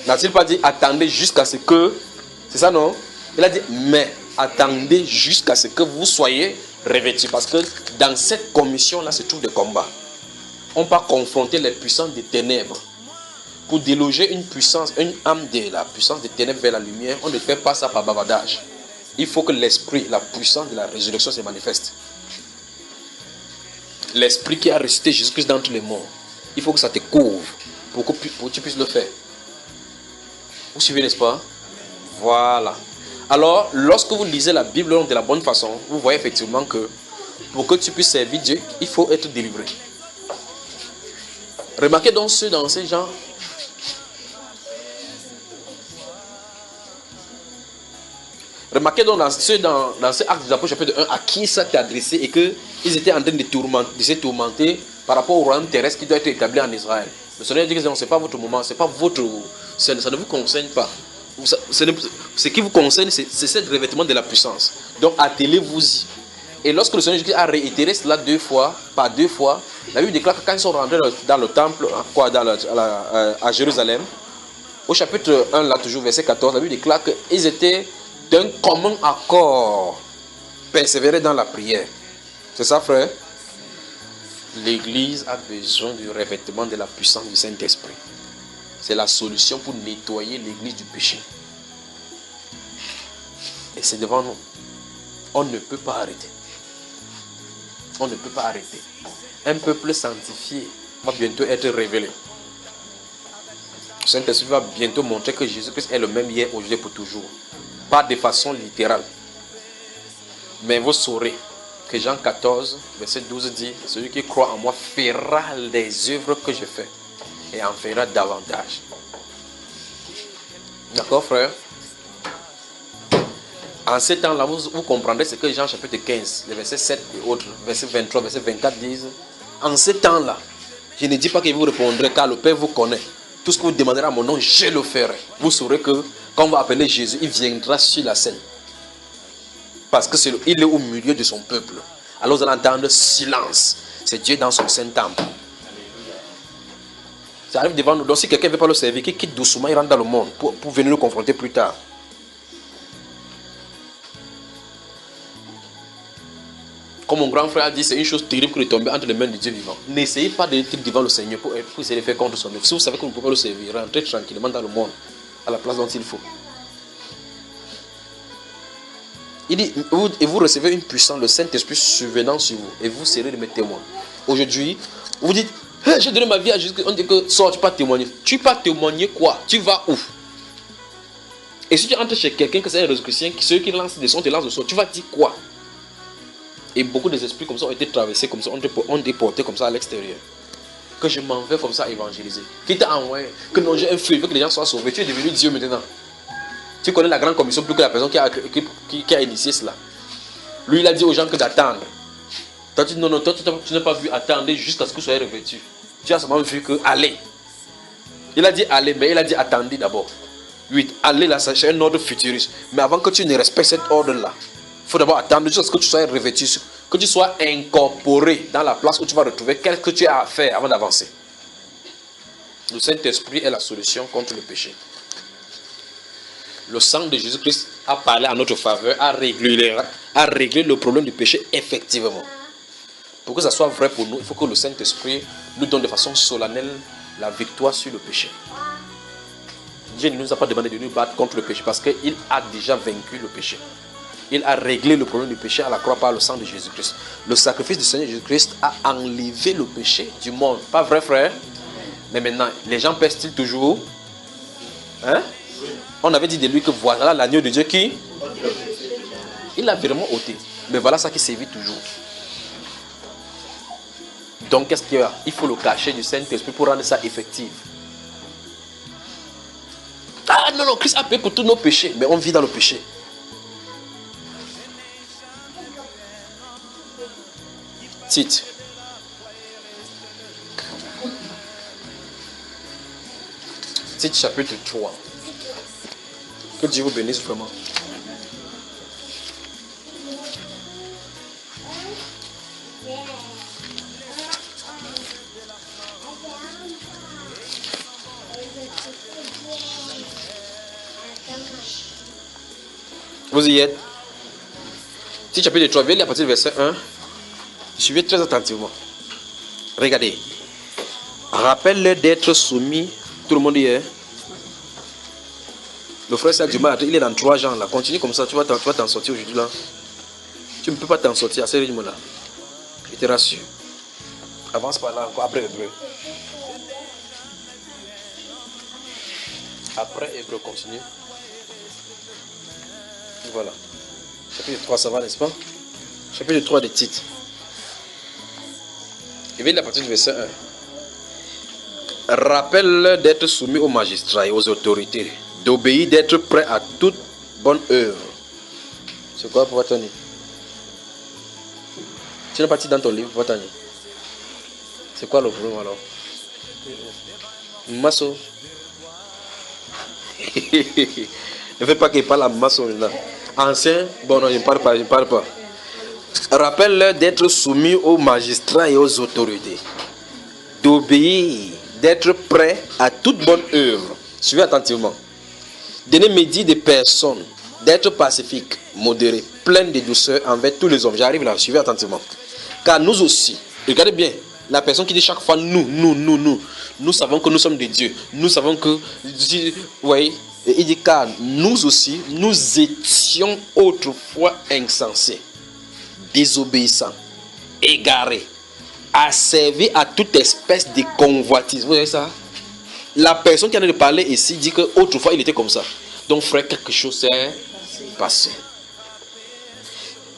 A: N'a-t-il pas dit attendez jusqu'à ce que... C'est ça, non? Il a dit, mais attendez jusqu'à ce que vous soyez revêtus. Parce que dans cette commission-là se trouve des combats. On peut confronter les puissances des ténèbres. Pour déloger une puissance, une âme de la puissance des ténèbres vers la lumière, on ne fait pas ça par bavardage. Il faut que l'esprit, la puissance de la résurrection se manifeste. L'esprit qui a ressuscité Jésus-Christ d'entre les morts, il faut que ça te couvre pour que tu puisses le faire. Vous suivez, n'est-ce pas? Voilà. Alors, lorsque vous lisez la Bible de la bonne façon, vous voyez effectivement que pour que tu puisses servir Dieu, il faut être délivré. Remarquez donc ceux dans ces gens. Remarquez donc ceux dans ce acte des Apôtres chapitre 1 à qui ça t'est adressé et qu'ils étaient en train de se tourmenter par rapport au royaume terrestre qui doit être établi en Israël. Le Seigneur dit que ce n'est pas votre moment, c'est pas votre, ça ne vous concerne pas. Ce qui vous concerne, c'est ce revêtement de la puissance. Donc attelez-vous-y. Et lorsque le Seigneur Jésus a réitéré cela par deux fois, la Bible déclare que quand ils sont rentrés dans le temple, à Jérusalem, au chapitre 1, là toujours, verset 14, la Bible déclare qu'ils étaient d'un commun accord, persévérer dans la prière. C'est ça, frère? L'Église a besoin du revêtement de la puissance du Saint-Esprit. C'est la solution pour nettoyer l'Église du péché. Et c'est devant nous. On ne peut pas arrêter. On ne peut pas arrêter. Un peuple sanctifié va bientôt être révélé. Le Saint-Esprit va bientôt montrer que Jésus-Christ est le même hier, aujourd'hui et pour toujours. Pas de façon littérale. Mais vous saurez que Jean 14, verset 12 dit, celui qui croit en moi fera les œuvres que je fais et en fera davantage. D'accord, frère? En ces temps-là, vous comprendrez ce que Jean chapitre 15, les versets 7 et autres, verset 23, verset 24 disent. En ces temps-là, je ne dis pas que vous répondrez car le Père vous connaît. Tout ce que vous demanderez à mon nom, je le ferai. Vous saurez que quand on va appeler Jésus, il viendra sur la scène. Parce qu'il est au milieu de son peuple. Alors vous allez entendre silence. C'est Dieu dans son saint temple. Ça arrive devant nous. Donc si quelqu'un ne veut pas le servir, qu'il quitte doucement, il rentre dans le monde pour venir le confronter plus tard. Comme mon grand frère a dit, c'est une chose terrible que de tomber entre les mains de Dieu vivant. N'essayez pas d'être devant le Seigneur pour essayer de faire contre son œuvre. Si vous savez que vous ne pouvez pas le servir, rentrez tranquillement dans le monde, à la place dont il faut. Il dit, et vous recevez une puissance, le Saint-Esprit survenant sur vous, et vous serez de mes témoins. Aujourd'hui, vous dites, hey, j'ai donné ma vie à Jésus, on dit que sors, tu peux pas témoigner. Tu peux pas témoigner quoi? Tu vas où? Et si tu entres chez quelqu'un que c'est un réseau chrétien, ceux qui lancent des sons te lancent des sons, tu vas dire quoi? Et beaucoup des esprits comme ça ont été traversés comme ça, ont été portés comme ça à l'extérieur. Que je m'en vais comme ça à évangéliser. Qui t'a envoyé? Que non, j'ai un feu, il veut que les gens soient sauvés. Tu es devenu Dieu maintenant. Tu connais la grande commission plus que la personne qui a initié cela. Lui, il a dit aux gens que d'attendre. Toi, tu n'as pas vu attendre jusqu'à ce que vous soyez revêtus. Tu as seulement vu que allez. Il a dit allez, mais il a dit attendez d'abord. 8. Allez là, c'est un ordre futuriste. Mais avant que tu ne respectes cet ordre-là, il faut d'abord attendre jusqu'à ce que tu sois revêtu, que tu sois incorporé dans la place où tu vas retrouver qu'est-ce que tu as à faire avant d'avancer. Le Saint-Esprit est la solution contre le péché. Le sang de Jésus-Christ a parlé en notre faveur, a réglé le problème du péché effectivement. Pour que ça soit vrai pour nous, il faut que le Saint-Esprit nous donne de façon solennelle la victoire sur le péché. Dieu ne nous a pas demandé de nous battre contre le péché parce qu'il a déjà vaincu le péché. Il a réglé le problème du péché à la croix par le sang de Jésus-Christ. Le sacrifice du Seigneur Jésus-Christ a enlevé le péché du monde. Pas vrai, frère? Mais maintenant, les gens pèsent-ils toujours? Hein? On avait dit de lui que voilà l'agneau de Dieu qui... Il a vraiment ôté. Mais voilà ça qui sévit toujours. Donc, qu'est-ce qu'il y a? Il faut le cacher du Saint-Esprit pour rendre ça effectif. Ah non, non, Christ a payé pour tous nos péchés. Mais on vit dans le péché. Tite. Tite chapitre 3. Que Dieu vous bénisse vraiment. Vous y êtes? Tite chapitre 3, venez à partir du verset 1. Suivez très attentivement. Regardez. Rappelle-le d'être soumis. Tout le monde y est. Le frère Serge du mal, il est dans 3 gens là. Continue comme ça, tu vas t'en sortir aujourd'hui là. Tu ne peux pas t'en sortir à ce rythme là. Je te rassure. Avance par là encore après Hébreu. Après Hébreu, continue. Voilà. Chapitre 3, ça va, n'est-ce pas? Chapitre 3 des titres. Et bien, la partie du verset 1. Rappelle d'être soumis aux magistrats et aux autorités, d'obéir, d'être prêt à toute bonne œuvre. C'est quoi pour Tony? Tu n'es pas dit dans ton livre, Tony? C'est quoi le problème alors? Masso. Ne fais pas qu'il parle à Masso là. Ancien, bon non, je ne parle pas. Rappelle-leur d'être soumis aux magistrats et aux autorités, d'obéir, d'être prêt à toute bonne œuvre. Suivez attentivement. De ne médire des personnes, d'être pacifique, modéré, plein de douceur envers tous les hommes. J'arrive là, suivez attentivement. Car nous aussi, regardez bien, la personne qui dit chaque fois nous savons que nous sommes des dieux. Nous savons que, oui, il dit car nous aussi, nous étions autrefois insensés, désobéissants, égarés, asservis à toute espèce de convoitise. Vous voyez ça? La personne qui en a de parler ici dit que autrefois il était comme ça. Donc frère, quelque chose s'est passé.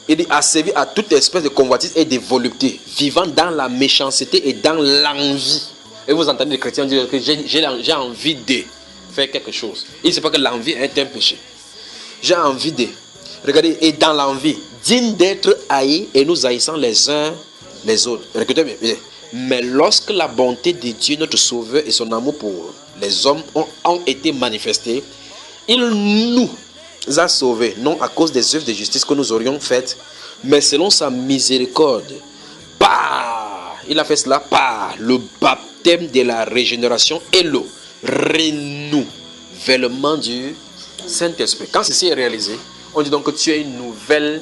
A: Il dit asservi à toute espèce de convoitise et de volupté, vivant dans la méchanceté et dans l'envie. Et vous entendez les chrétiens dire que j'ai envie de faire quelque chose. Il ne sait pas que l'envie est un péché. J'ai envie de. Regardez, et dans l'envie, digne d'être haïs et nous haïssons les uns les autres. Regardez bien. Mais lorsque la bonté de Dieu, notre Sauveur, et son amour pour les hommes ont été manifestés, il nous a sauvés, non à cause des œuvres de justice que nous aurions faites, mais selon sa miséricorde. Il a fait cela par le baptême de la régénération et le renouvellement du Saint-Esprit. Quand ceci est réalisé, on dit donc que tu es une nouvelle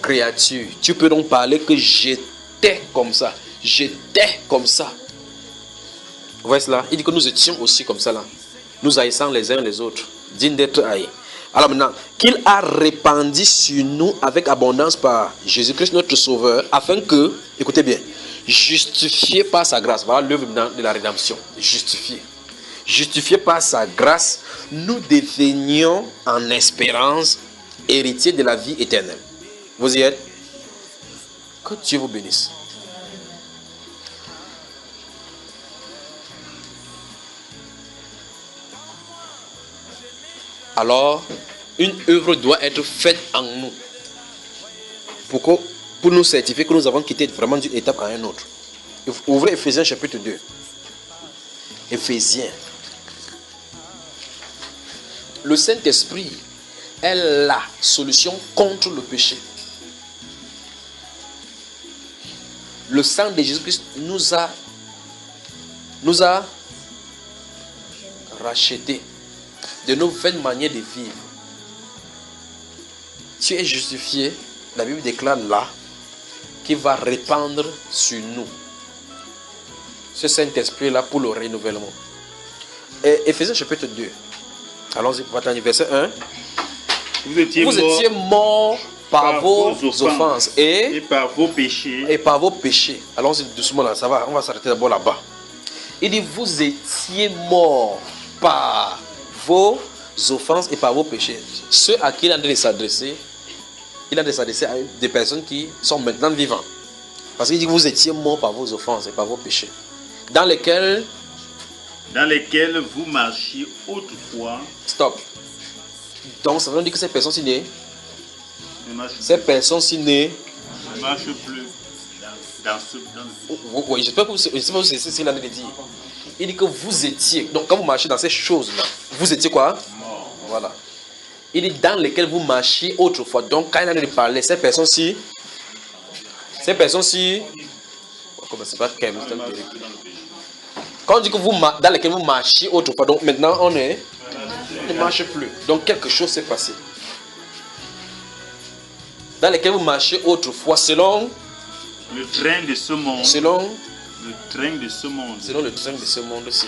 A: créature. Tu peux donc parler que j'étais comme ça. J'étais comme ça. Vous voyez cela? Il dit que nous étions aussi comme ça là. Nous haïssons les uns les autres. Dignes d'être haïs. Alors maintenant, qu'il a répandu sur nous avec abondance par Jésus-Christ notre Sauveur, afin que, écoutez bien, justifié par sa grâce, voilà l'œuvre de la rédemption, justifié par sa grâce, nous devenions en espérance héritiers de la vie éternelle. Vous y êtes? Que Dieu vous bénisse. Alors, une œuvre doit être faite en nous pour nous certifier que nous avons quitté vraiment d'une étape à une autre. Ouvrez Ephésiens chapitre 2. Ephésiens. Le Saint-Esprit est la solution contre le péché. Le sang de Jésus-Christ nous a rachetés de nos vaines manières de vivre. Tu es justifié, la Bible déclare là, qui va répandre sur nous ce Saint-Esprit-là pour le renouvellement. Et Éphésiens chapitre 2. Allons-y, verset 1.
E: Vous étiez
A: morts par vos offenses
E: et par vos péchés.
A: Et par vos péchés. Allons-y doucement là, ça va, on va s'arrêter d'abord là-bas. Il dit, vous étiez morts par vos offenses et par vos péchés. Ceux à qui il a de s'adresser, il a de s'adresser à des personnes qui sont maintenant vivantes. Parce qu'il dit que vous étiez morts par vos offenses et par vos péchés. Dans lesquels
E: vous marchiez autrefois.
A: Stop. Donc ça veut dire que ces personnes-ci nées,
E: ne marchent plus dans
A: oui, j'espère que vous savez ce qu'il a dit. Il dit que vous étiez, donc quand vous marchez dans ces choses-là, vous étiez quoi?
E: Mort.
A: Voilà. Il dit dans lesquels vous marchiez autrefois. Donc quand il a dit de parler, ces personnes-ci, comment c'est pas qu'elle, quand on dit que dans lesquels vous marchiez autrefois, donc maintenant on ne marche plus. Donc quelque chose s'est passé. Dans lesquels vous marchez autrefois selon
E: le train de ce monde.
A: Selon
E: le train de ce
A: monde-ci.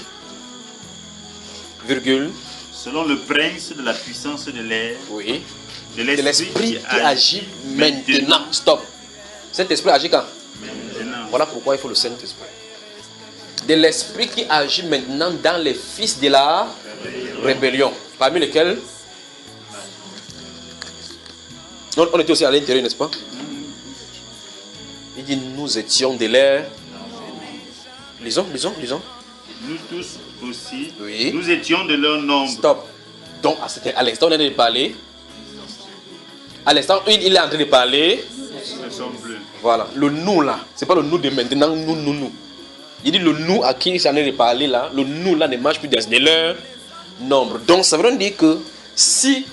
A: Virgule.
E: Selon le prince de la puissance de l'air.
A: Oui.
E: De l'esprit
A: qui agit maintenant. Stop. Cet esprit agit quand?
E: Maintenant.
A: Voilà pourquoi il faut le Saint-Esprit. De l'esprit qui agit maintenant dans les fils de la rébellion. Parmi lesquels on était aussi à l'intérieur, n'est-ce pas? Il dit nous étions de l'air. Lisons.
E: Nous tous aussi,
A: oui.
E: Nous étions de leur nombre.
A: Stop. Donc à l'instant où il est en train de parler, à l'instant où il est en train de parler,
E: nous ne sommes plus.
A: Voilà, le nous là, c'est pas le nous de maintenant, nous. Il dit le nous à qui il est en train de parler là, le nous là ne marche plus dans leur nombre. Donc ça veut dire que si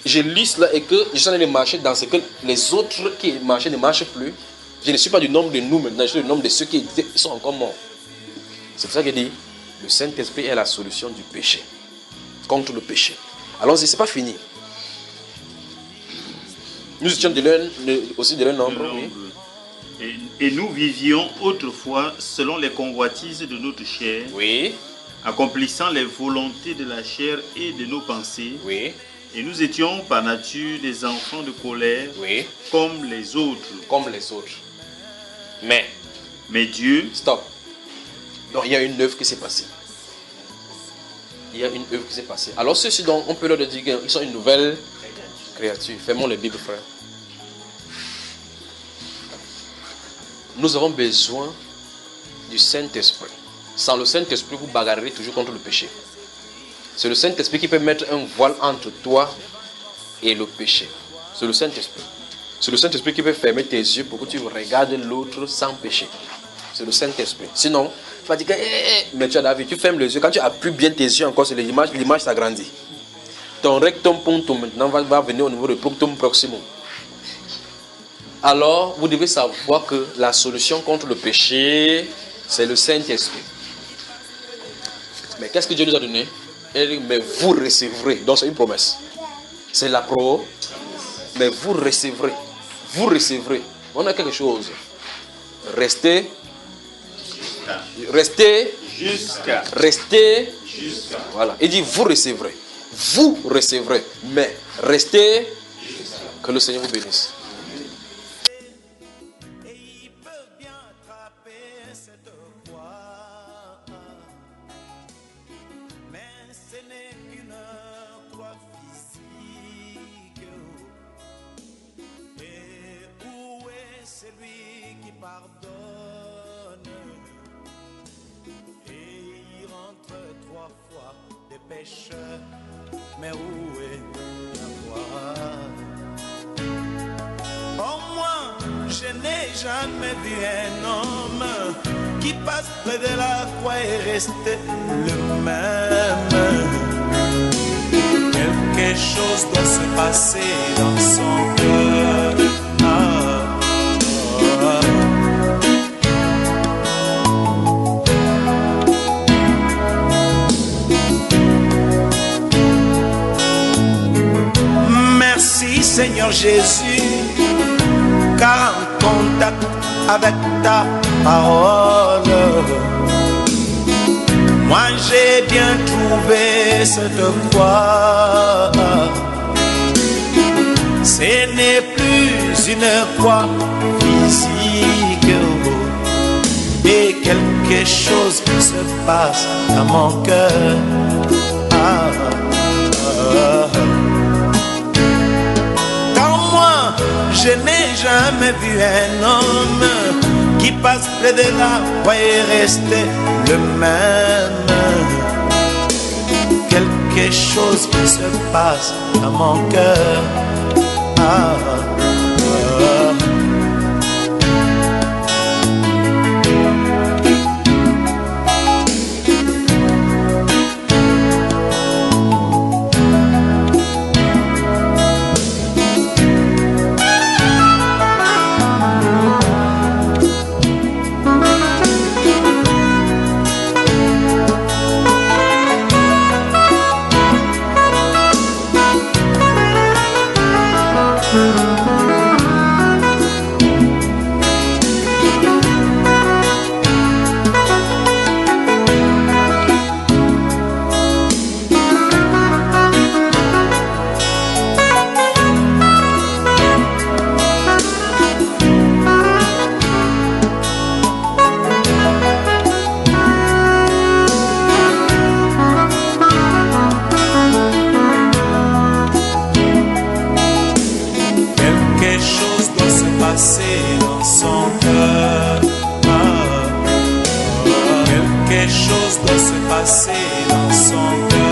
A: je lis cela et que je suis en train de marcher dans ce que les autres qui marchaient ne marchent plus, je ne suis pas du nombre de nous maintenant, je suis du nombre de ceux qui sont encore morts. C'est pour ça qu'il dit, le Saint-Esprit est la solution du péché, contre le péché. Allons-y, c'est pas fini. Nous étions aussi de leur nombre. Oui.
E: Et nous vivions autrefois selon les convoitises de notre chair,
A: oui.
E: Accomplissant les volontés de la chair et de nos pensées.
A: Oui.
E: Et nous étions par nature des enfants de colère,
A: oui.
E: Comme les autres. Mais Dieu...
A: Stop. Donc il y a une œuvre qui s'est passée. Alors ceux-ci, donc, on peut leur dire qu'ils sont une nouvelle créature. Fermons les Bibles, frère. Nous avons besoin du Saint-Esprit. Sans le Saint-Esprit, vous bagarrerez toujours contre le péché. C'est le Saint-Esprit qui peut mettre un voile entre toi et le péché. C'est le Saint-Esprit. C'est le Saint-Esprit qui peut fermer tes yeux pour que tu regardes l'autre sans péché. C'est le Saint-Esprit. Sinon, tu vas dire que mais tu as la vie, tu fermes les yeux. Quand tu appuies bien tes yeux encore sur l'image s'agrandit. Ton rectum punctum maintenant va venir au niveau de punctum proximum. Alors, vous devez savoir que la solution contre le péché, c'est le Saint-Esprit. Mais qu'est-ce que Dieu nous a donné? Il dit, mais vous recevrez. Donc c'est une promesse. C'est la pro. Mais vous recevrez. Vous recevrez. On a quelque chose. Restez.
E: Jusqu'à.
A: Voilà. Il dit, vous recevrez. Vous recevrez. Mais restez. Que le Seigneur vous bénisse.
F: Mais où est la foi? Au moins, je n'ai jamais vu un homme qui passe près de la croix et reste le même. Quelque chose doit se passer dans son cœur. Seigneur Jésus, car en contact avec ta parole. Moi j'ai bien trouvé cette foi. Ce n'est plus une croix physique, et quelque chose se passe dans mon cœur. Dans moi, je n'ai jamais vu un homme qui passe près de la voie et rester le même. Quelque chose se passe dans mon cœur. Dans son cœur, quelque chose doit se passer dans son cœur.